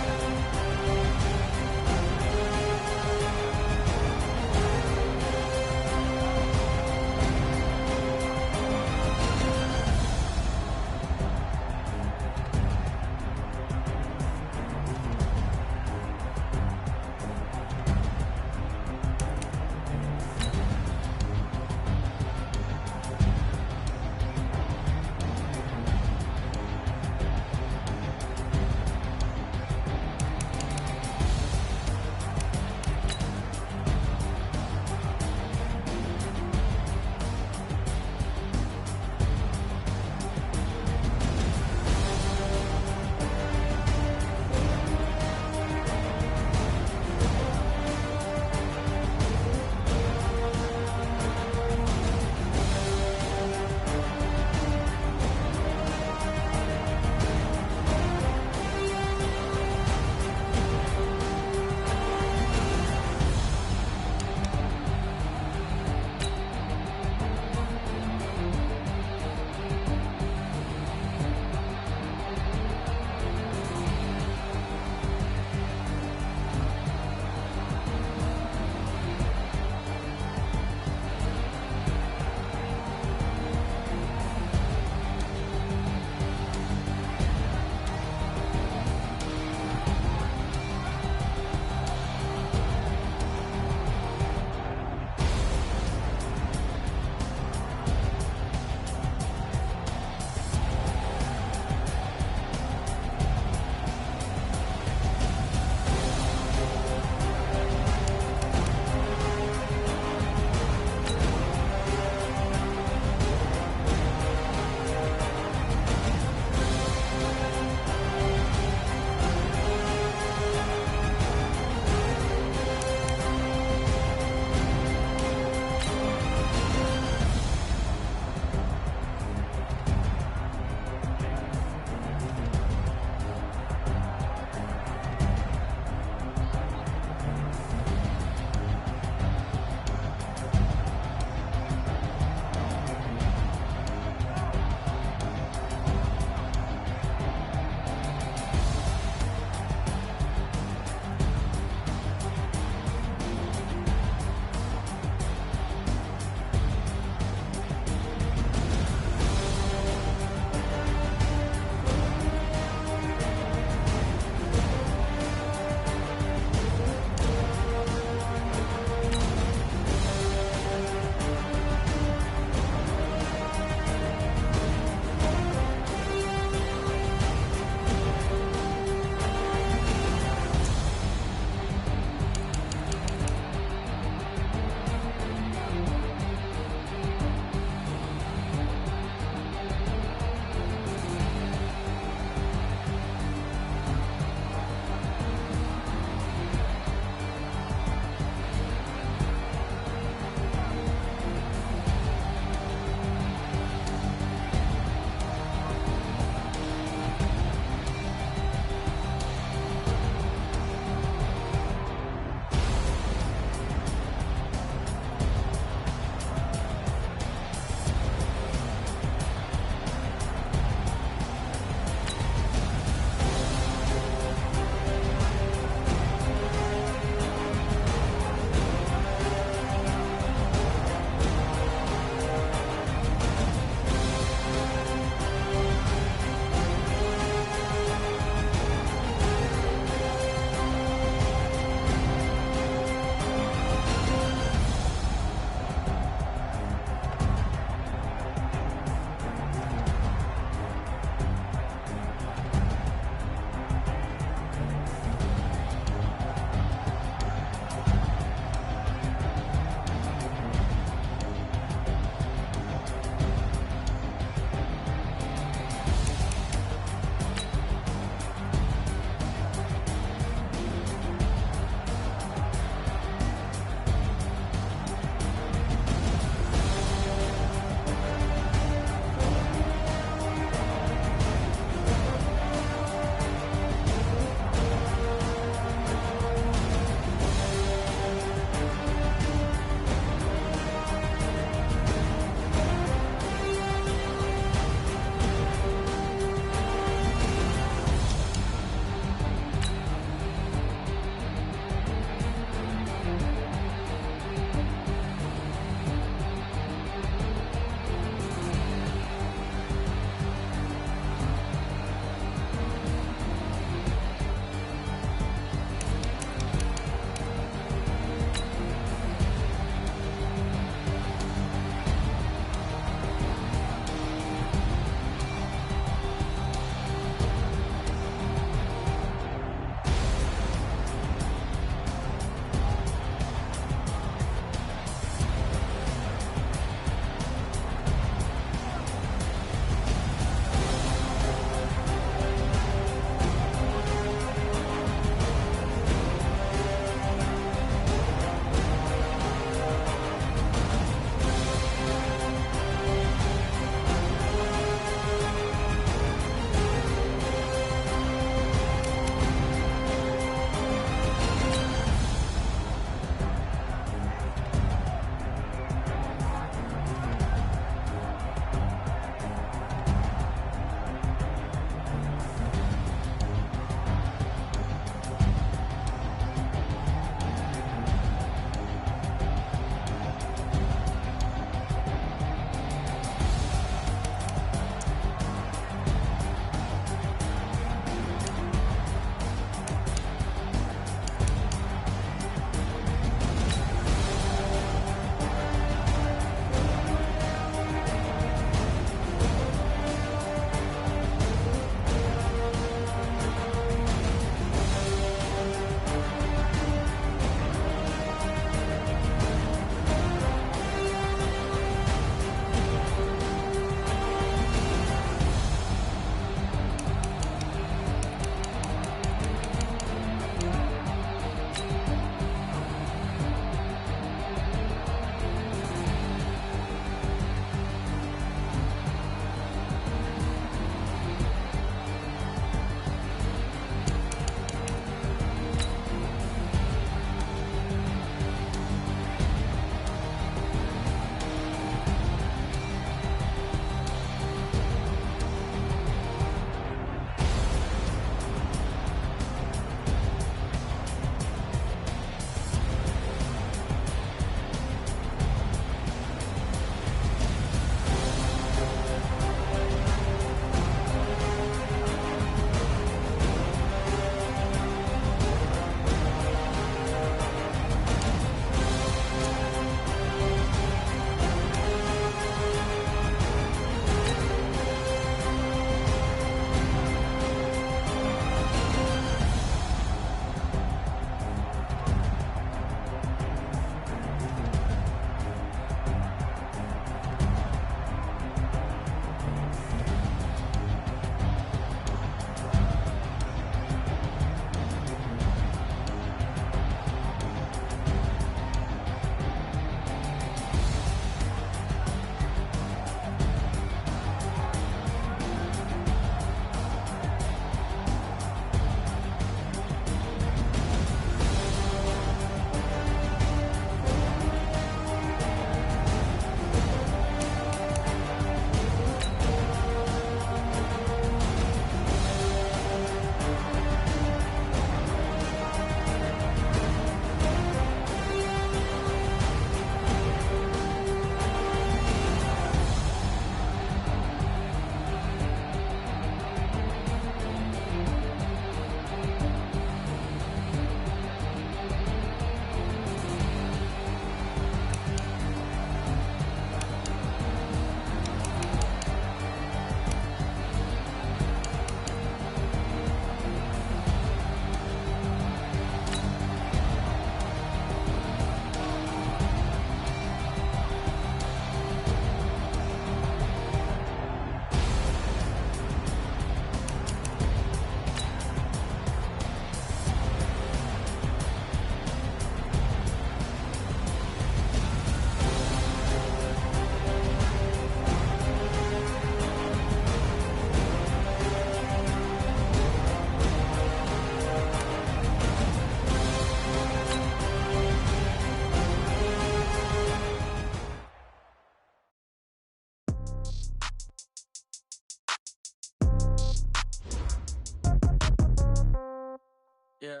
Yeah.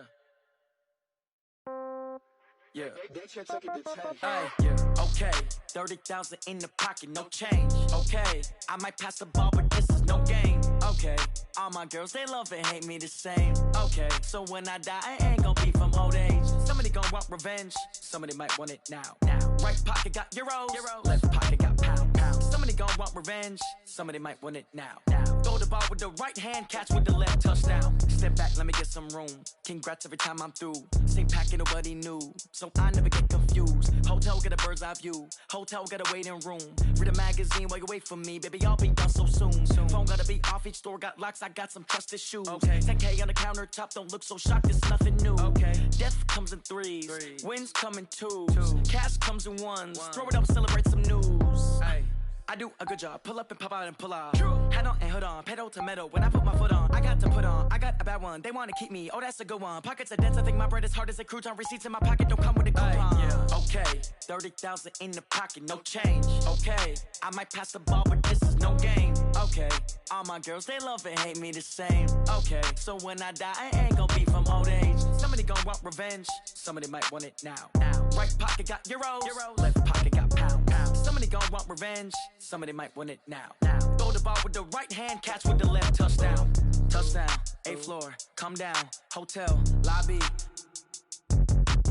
Yeah. Okay, 30,000 in the pocket, no change. Okay, I might pass the ball, but this is no game. Okay, all my girls, they love and hate me the same. Okay, so when I die, I ain't gon' be from old age. Somebody gon' want revenge, somebody might want it now. Right pocket got euros, left pocket got pound. Somebody gon' want revenge, somebody might want it now. Throw the ball with the right hand, catch with the left, touchdown. Step back, let me get some room. Congrats every time I'm through. Same packet, nobody knew, so I never get confused. Hotel get a bird's eye view, hotel got a waiting room. Read a magazine while you wait for me, baby, I'll be done so soon. Phone gotta be off, each store got locks, I got some trusted shoes. 10K on the countertop, don't look so shocked, it's nothing new. Death comes in threes, wins come in twos, cash comes in ones. Throw it up, celebrate some news. I do a good job, pull up and pop out and pull out. Head on and hood on, pedal to metal. When I put my foot on, I got to put on. I got a bad one, they wanna keep me, oh that's a good one. Pockets are dense, I think my bread is hard as a crouton. Receipts in my pocket don't come with a coupon. Okay, 30,000 in the pocket, no change. Okay, I might pass the ball, but this is no game. Okay, all my girls, they love and hate me the same. Okay, so when I die, I ain't gon' be from old age. Somebody gon' want revenge, somebody might want it now. Right pocket got euros, left pocket got pound. Somebody gon' want revenge, somebody might want it now. Throw the ball with the right hand, catch with the left, touchdown. Touchdown, 8th floor, come down, hotel, lobby.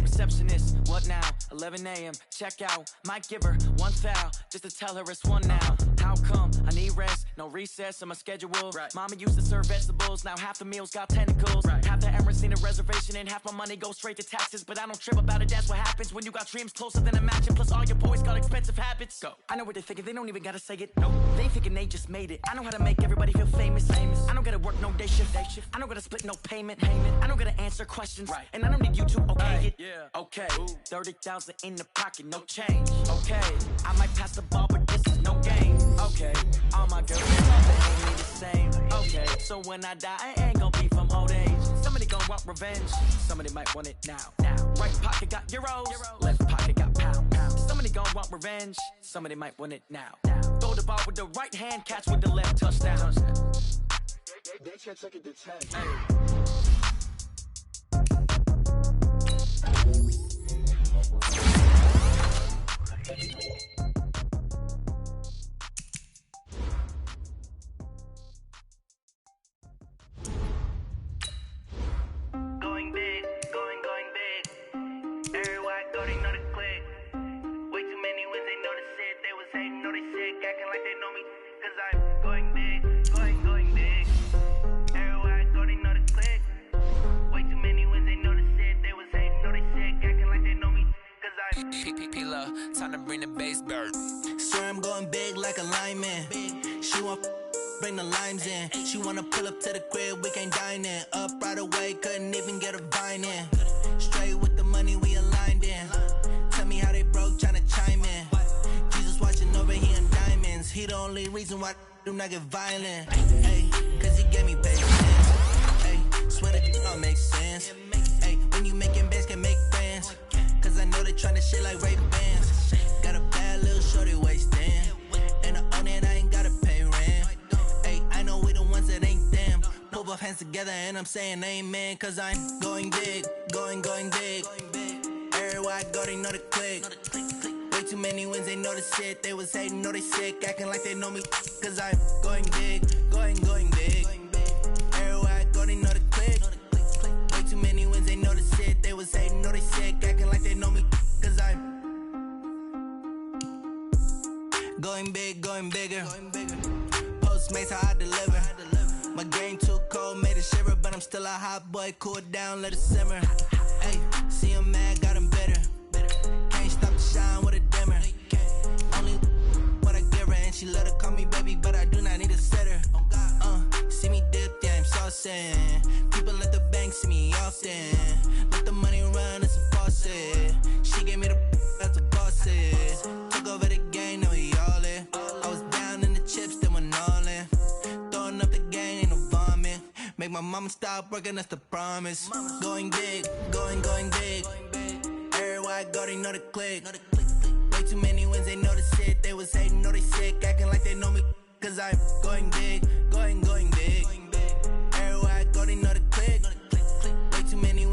Receptionist, what now? 11 a.m. check out. Might give her one foul just to tell her it's one now. How come? I need rest, no recess on my schedule. Mama used to serve vegetables, now half the meals got tentacles. Half the Emirates need a reservation and half my money goes straight to taxes. But I don't trip about it, that's what happens when you got dreams closer than a match. Plus all your boys got expensive habits. Go. I know what they're thinking, they don't even gotta say it. No, they thinking they just made it. I know how to make everybody feel famous. I don't gotta work no day shift. I don't gotta split no payment. I don't gotta answer questions. And I don't need you to okay it. Okay, 30,000 in the pocket, no change. Okay, I might pass the ball, but this is no game. Okay, all my girls love and hate me the same. Okay, so when I die, I ain't gon' be from old age. Somebody gon' want revenge, somebody might want it now. Right pocket got euros, left pocket got pound. Somebody gon' want revenge, somebody might want it now. Throw the ball with the right hand, catch with the left, touchdown. They can't take it to 10. Going big, going big. Everywhere I go, they know the click. Way too many wins, they know the shit. They was hating, know they sick, acting like they know me. Cause I'm going big, going big. Everywhere I go, they know the click. Way too many wins, they know the shit. They was hating, know they sick, acting like they know me. Cause I'm P-P-P-Love, time to bring the bass bird. Swear I'm going big like a lineman. She want bring the limes in. She wanna pull up to the crib, we can't dine in. Up right away, couldn't even get a vine in. Straight with the money we aligned in. Tell me how they broke, tryna chime in. Jesus watching over, he in diamonds. He the only reason why I do not get violent. Ay, cause he gave me patience. Ay, swear that it all makes sense. Ay, when you making bands, can make friends. Cause I know they tryna shit like Ray-Bans. Got a bad little shorty wasting. And I own it, I ain't gotta pay rent. Ay, I know we the ones that ain't them. Pull both hands together and I'm saying amen. Cause I'm going big, going big. Everywhere I go, they know the click. Way too many wins, they know the shit. They was hating, know they sick, acting like they know me. Cause I'm going big, going big. Everywhere I go, they know the click. Way too many wins, they know the shit. They was hating, know they sick, acting like they know me. Cause I'm going big, going bigger. Postmates how I deliver. My game too cold, made it shiver, but I'm still a hot boy. Cool it down, let it simmer. Hey, see him mad, got him bitter. Can't stop to shine with a dimmer. Only what I give her, and she let her call me baby, but I do not need a sitter. See me dip, yeah, I'm saucing. People at the bank see me often. Let the money run, it's a faucet. She gave me the that's a faucet. Took over the game, now we all in. I was down in the chips, then went all in. Throwing up the game, ain't no vomit. Make my mama stop working, that's the promise. Going big, going big. Everywhere I go, they know the click. Way too many wins, they know the shit. They was hating, know they sick, acting like they know me. Cause I'm going big, going big. Everywhere I go, they know the click. Way too many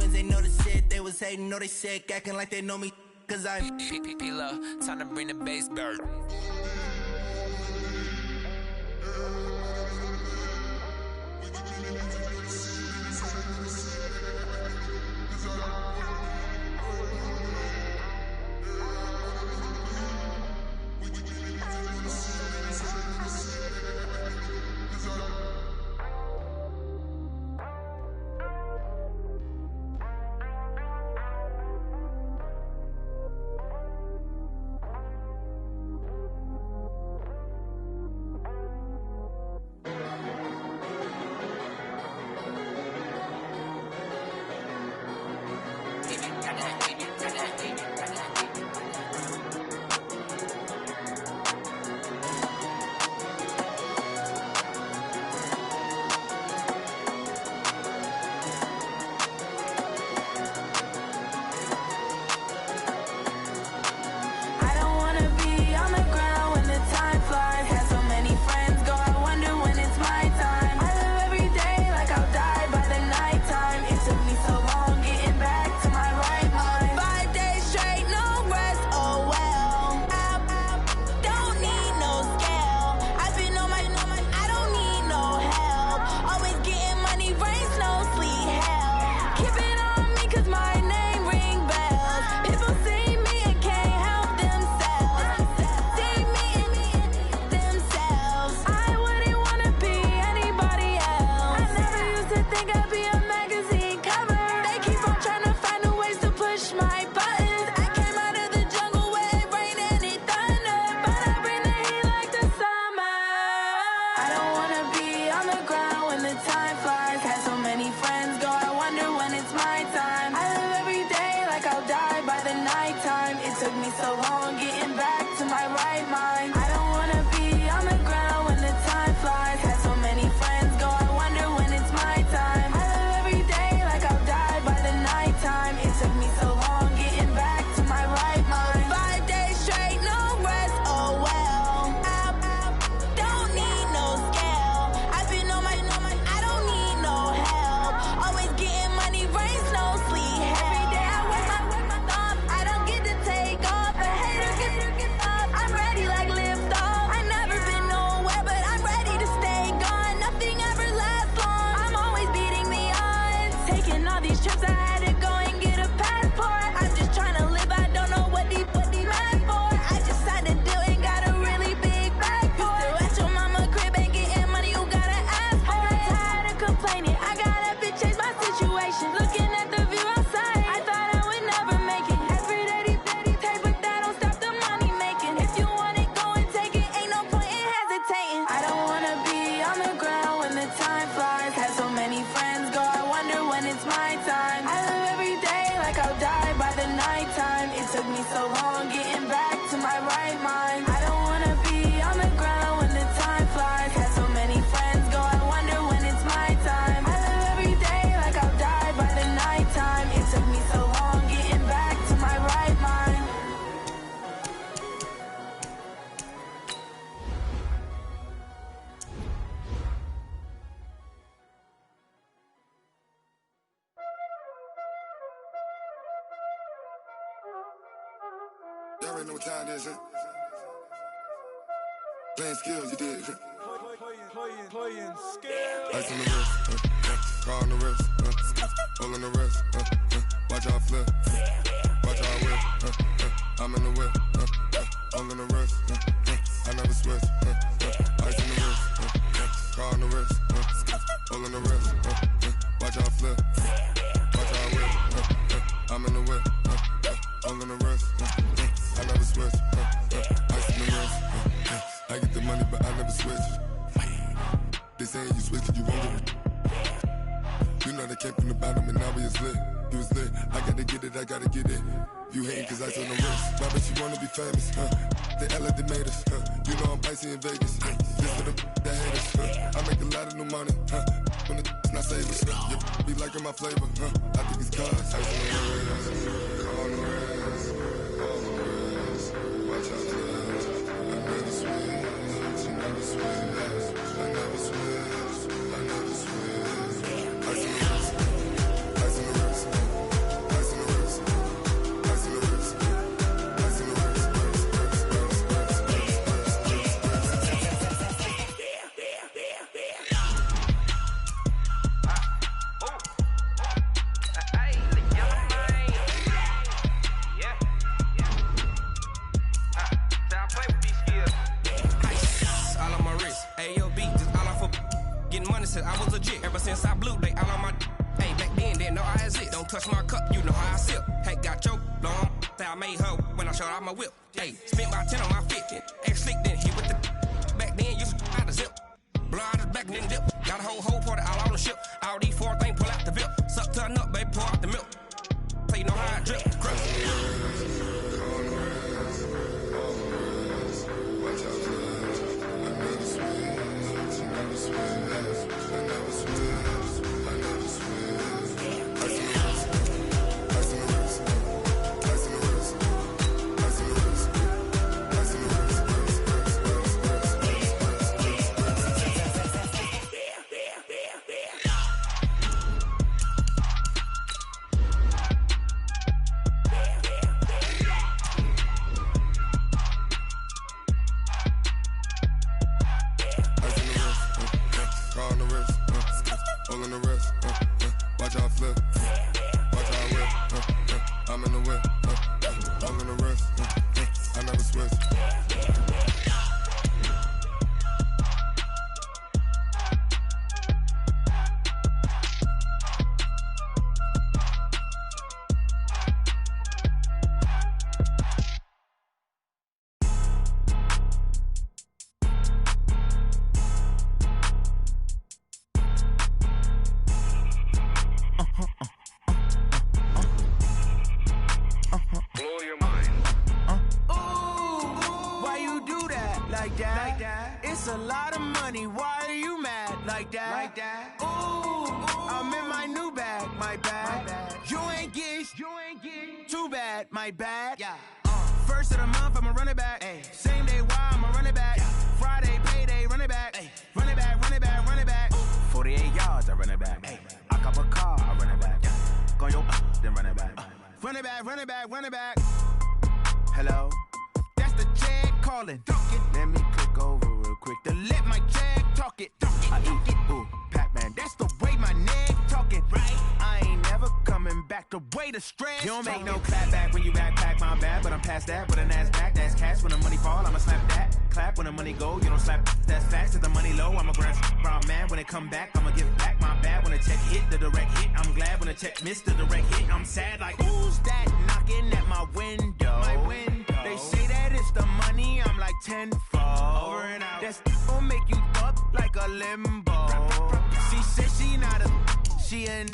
know they sick, acting like they know me, cause I'm P-P-P-Love, time to bring the bass bird. Y'all already know what time it is, huh? Playing skills, you did, huh? Playing skills. Ice on the wrist, car on the wrist, hole on the wrist, watch how I flip, watch how I whip, I'm in the whip, hole in the wrist, I never switch, ice on the wrist, car on the wrist, hole in the wrist, watch how I flip, watch how I whip, I'm in the whip, hole in the wrist, I never switch, ice on the wrist, I get the money but I never switch. They saying you switch and you won't get it. You know they came from the bottom and now we is lit. You was lit, I gotta get it, I gotta get it. You hating cause ice on the wrist. Why bet you wanna be famous, They act like they made us, You know I'm icy in Vegas, This for the that hate us, I make a lot of new money, When it's not savers, You be liking my flavor, I think it's cause ice on the wrist, on the wrist, on the wrist. Watch out for this, I never switch, I never switch, I never switch, I never switch. Ice on the wrist, ice on the wrist, ice on the wrist, said I was legit. Ever since I blew, they all on my hey, back then, didn't know I exist. Don't touch my cup, you know how I sip. Hey, got choked, long. Say I made her when I showed out my whip. Hey, spent about 10 on my 50. Ex-slick, then hit with the back then, used to out the zip. Blow out his back, then dip. Got a whole party all on the ship. All these 4 things, pull out the VIP. Suck to a nut, baby, pour out the milk. So you know how I drip. Crush. My bad. Yeah. First of the month, I'ma run it back. Ay. Same day, why I'ma run it back. Yeah. Friday, payday, run it back. Ay. Run it back, run it back, run it back. 48 yards, I run it back. Ay. I cop a car, I run it back. Yeah. Go yo, then run it back. Run it back, run it back, run it back. Hello? That's the jag calling. Let me click over real quick to let my jag talk it. I eat it. Ooh, Pac-Man, that's the way my neck talking. Right? I ain't never coming back the way the stress. You don't make no clap back when you backpack, my bad, but I'm past that. With a NASDAQ, that's cash. When the money fall, I'ma slap that. Clap when the money go, you don't slap. That's fast. If the money low, I'ma grind brown man. When it come back, I'ma give back my bad. When the check hit, the direct hit. I'm glad when the check missed the direct hit. I'm sad like, who's that knocking at my window? My window. They say that it's the money, I'm like tenfold. Over and out. That's gon' make you up like a limbo. She said she not a, she an.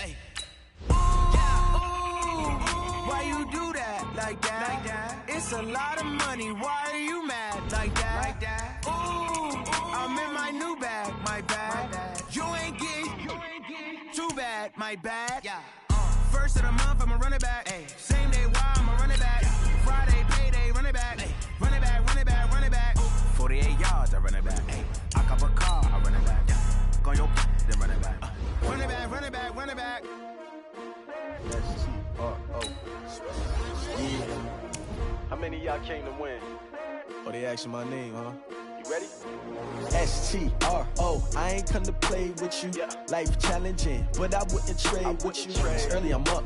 Ooh, why you do that like that? It's a lot of money, why are you mad like that? Ooh, I'm in my new bag, my bad. You ain't get too bad, my bad. First of the month, I'ma run it back. Ay. Same day, why I'ma run it back. Friday, payday, run it back. Ay. Run it back, run it back, run it back. 48 yards, I run it back. Ay. I cop a car, I run it back. Go yo, then run it back. Run it back, run it back, run it back. Yeah. How many of y'all came to win? Oh, they asking my name, huh? You ready? STRO, I ain't come to play with you. Life challenging, but I wouldn't trade with you. It's early, I'm up.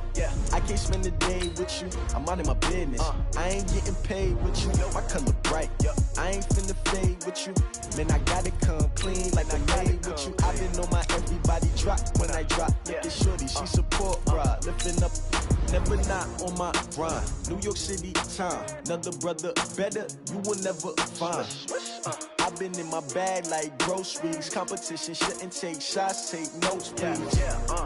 I can't spend the day with you. I'm out in my business. I ain't getting paid with you. My color bright. I ain't finna fade with you. Man, I gotta come clean like I made with you. I've been on my everybody drop when I drop. Look at shorty, she support, bruh. Lifting up, never not on my grind. New York City time, another brother better, you will never find. I've been in my bag like groceries. Competition shouldn't take shots, take notes, please.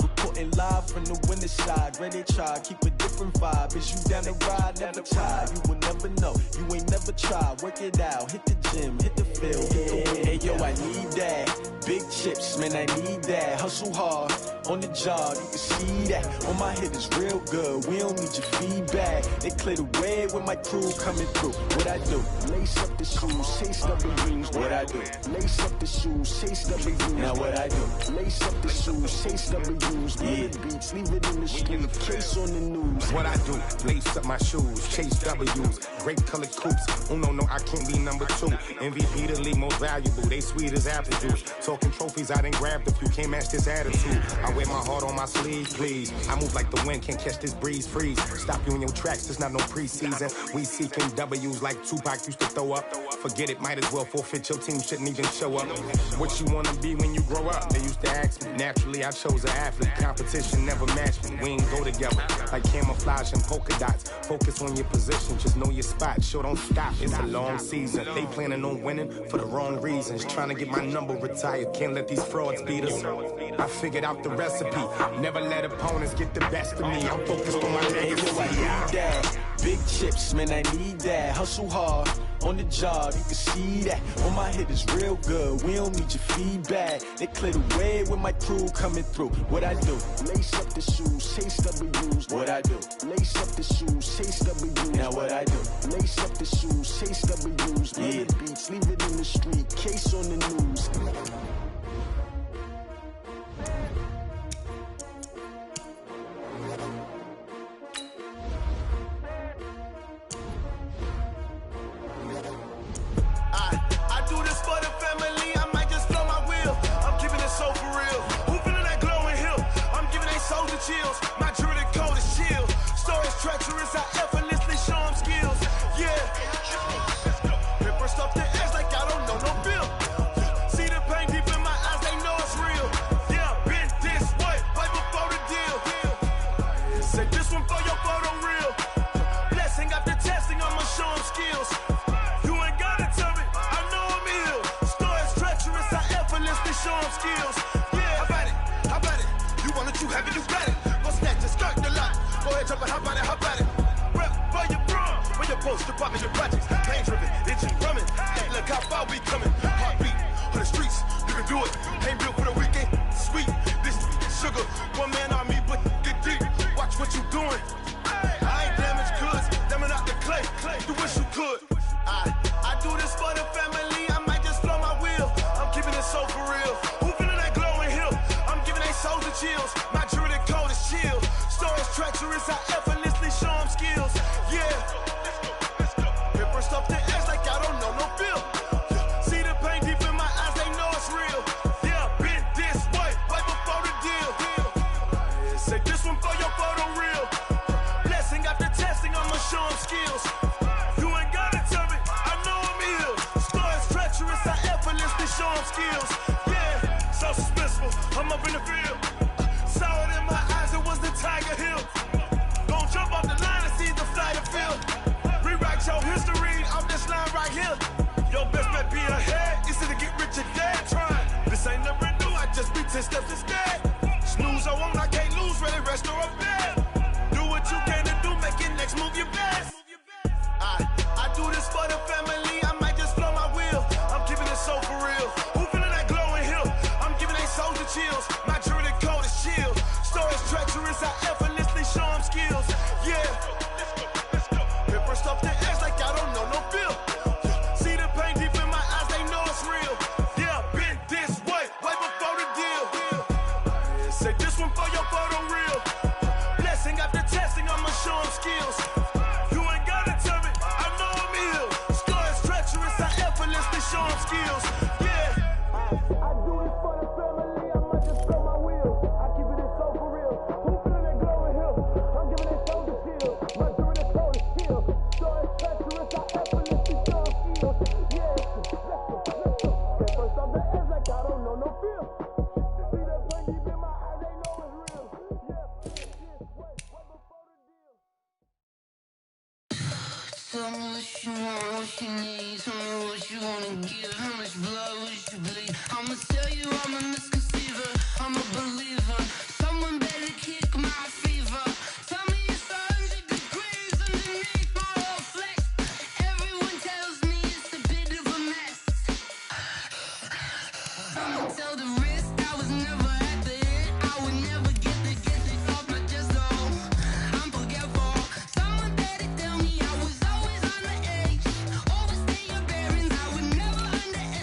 Reporting live from the winter side. Ready to try, keep a different vibe. Is you down the ride, never tired. You will never know, you ain't never tried. Work it out, hit the gym, hit the field, hit the wind. Hey yo, I need that. Big chips, man, I need that. Hustle hard, on the job, you can see that. On my hit is real good, we don't need your feedback. They clear the way when my crew coming through. What I do? Lace up the shoes, chase up the rings. What I do? Lace up the shoes, chase up the rings. Now what I do? Lace up the shoes, chase W's. Yeah, beats, leave it in the street, case on the news. What I do? Lace up my shoes, chase W's. Great colored coops. Oh no, I can't be number 2. MVP the league most valuable. They sweet as apple juice. Talking trophies, I done grabbed a few. Can't match this attitude. I wear my heart on my sleeve, please. I move like the wind, can't catch this breeze, freeze. Stop you in your tracks, there's not no preseason. We seeking W's like Tupac used to throw up. Forget it, might as well forfeit, your team shouldn't even show up. What you wanna be when you grow up? They used used to ask me. Naturally, I chose an athlete. Competition never matched me. We ain't go together like camouflage and polka dots. Focus on your position, just know your spot. Sure, don't stop. It's a long season. They planning on winning for the wrong reasons. Trying to get my number retired. Can't let these frauds beat us. I figured out the recipe. Never let opponents get the best of me. I'm focused on my legacy. Big chips, man, I need that. Hustle hard on the job, you can see that. On my head is real good, we don't need your feedback. They clear the way with my crew coming through. What I do? Lace up the shoes, chase W's. What I do? Lace up the shoes, chase W's. Now what I do? Lace up the shoes, chase W's. Yeah. The beats, leave it in the street, case on the news. Chills. My jewelry code is chill. Stories treacherous, I effortlessly show them skills. Yeah. Paper stuff the edge like I don't know no bill. See the pain deep in my eyes, they know it's real. Yeah, been this way, right before the deal. Say this one for your photo real. Blessing after testing, I'ma show them skills. You ain't gotta tell me, I know I'm ill. Stories treacherous, I effortlessly show them skills. Yeah, how about it? You want it, you have it, you got it. Go ahead, jump it, how about it? Rep for your bro, for your post, your pop, your projects. Pain driven, itching, drumming. Hey, look how far we coming. Heartbeat on the streets, you can do it. Ain't built for the weekend, sweet. This sugar, one man on me, but get deep. Watch what you doing. I ain't damaged goods, damn out the clay. You wish you could. I do this for the family, I might just blow my wheel. I'm keeping it so for real. Who feeling that glowing hill? I'm giving they souls the chills. My jewelry code is chill. Stories treacherous, I effortlessly show them skills. Yeah. Paper stuff the edge like I don't know no bill. See the pain deep in my eyes, they know it's real. Yeah, been this way, right before the deal. Say this one for your photo real. Blessing after testing, I'ma show them skills. You ain't gotta tell me, I know I'm ill. Stories treacherous, I effortlessly show them skills. Yeah, so suspenseful, I'm up in the field. Saw it in my eyes, it was the Tiger Hill. Gon' jump off the line and see the flight of field. Rewrite your history off this line right here. Your best bet be ahead, easy to get rich or dead. Trying, this ain't never new, I just be 10 steps instead. Snooze I won't, I can't lose, ready, rest or up bed. Do what you can to do, make your next move your best. I do this for the family, I might just blow my wheel. I'm keeping it so for real. Who feeling that glowing hill? I'm giving they souls the chills. My jewelry code is chill. Stories treacherous, I effortlessly show them skills. Yeah. Paper stuff the edge like I don't know no bill. See the pain deep in my eyes, they know it's real. Yeah, been this way, right before the deal. Say this one for your photo real. Blessing after testing, I'ma show them skills. You ain't gotta tell me, I know I'm ill. Stories treacherous, I effortlessly show them skills. Yeah. I do this for the family, I might just blow my wheel. I keep it so for real. Who feeling that glowing hill? I'm giving it so to chill. My jewelry code is chill. Stories treacherous, I effortlessly show them skills. Yeah, let's go. Get first off the edge like I don't know no feel. See that pain deep in my eyes, they know it's real. Yeah, this way, right before the deal. Tell me what you want, what you need. Tell me what you wanna give. How much blood would you bleed? I'ma tell you I'm a misconceiver. I'm a believer. Someone better kick my fever. Tell me it's 100 degrees underneath my whole flesh. Everyone tells me it's a bit of a mess. I'ma tell the risk I was never at the end. I would never get it off my chest though. I'm forgetful. Someone better tell me I was always on the edge. Overstay your bearings, I would never underestimate.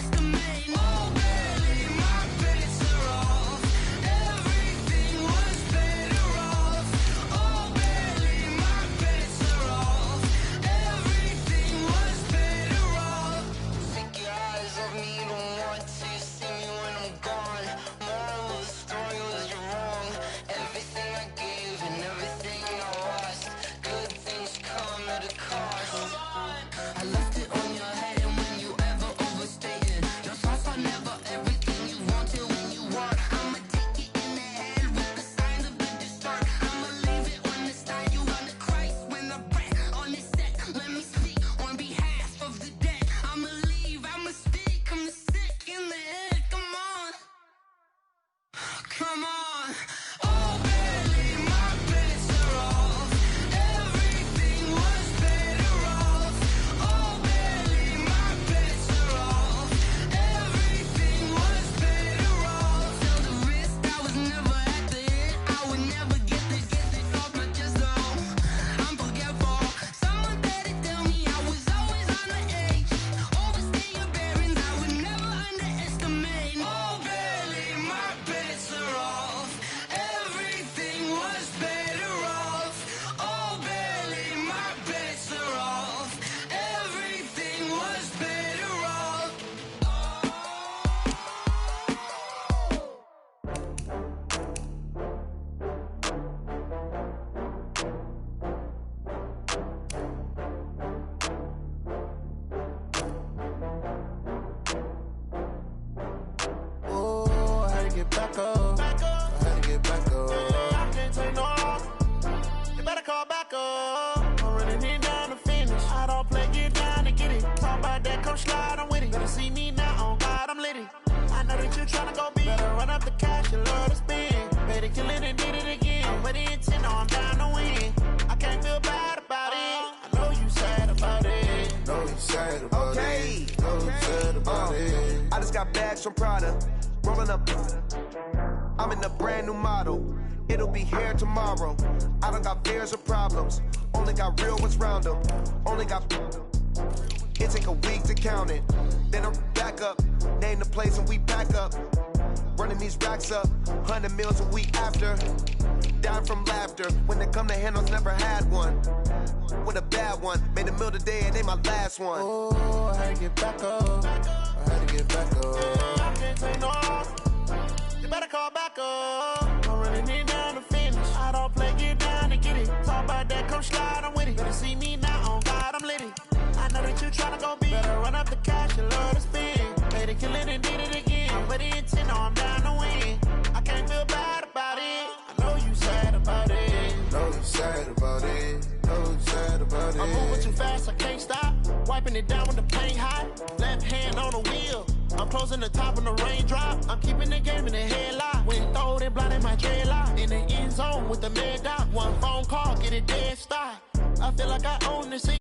some Prada. Rolling up, I'm in a brand new model. It'll be here tomorrow. I don't got fears or problems. Only got real ones round them. Only got. It take a week to count it. Then I'm back up. Name the place and we back up. Running these racks up. 100 meals a week after. Down from laughter. When they come to handles, never had one. With a bad one. Made a meal today and ain't my last one. Oh, I had to get back up. I had to get back up. I can't take no off. You better call back up. I'm running it down to finish. I don't play, get down to get it. Talk about that, come slide, I'm with it. Better see me now, on God, I'm lit it. I know that you tryna go big. Better run up the cash and love to spend. Made it, kill it, and did it again. I'm with the intent, no, I'm down to win. I can't feel bad about it. I know you sad about it. Know you sad about it. Know you sad about it. I'm moving too fast, I can't stop. Wiping it down with the paint hot. Left hand on the wheel. I'm closing the top when the raindrop. I'm keeping the game in the headlock. When throwed and blinded my dreadlock. In the end zone with the mad dot. One phone call, get it dead stop. I feel like I own this.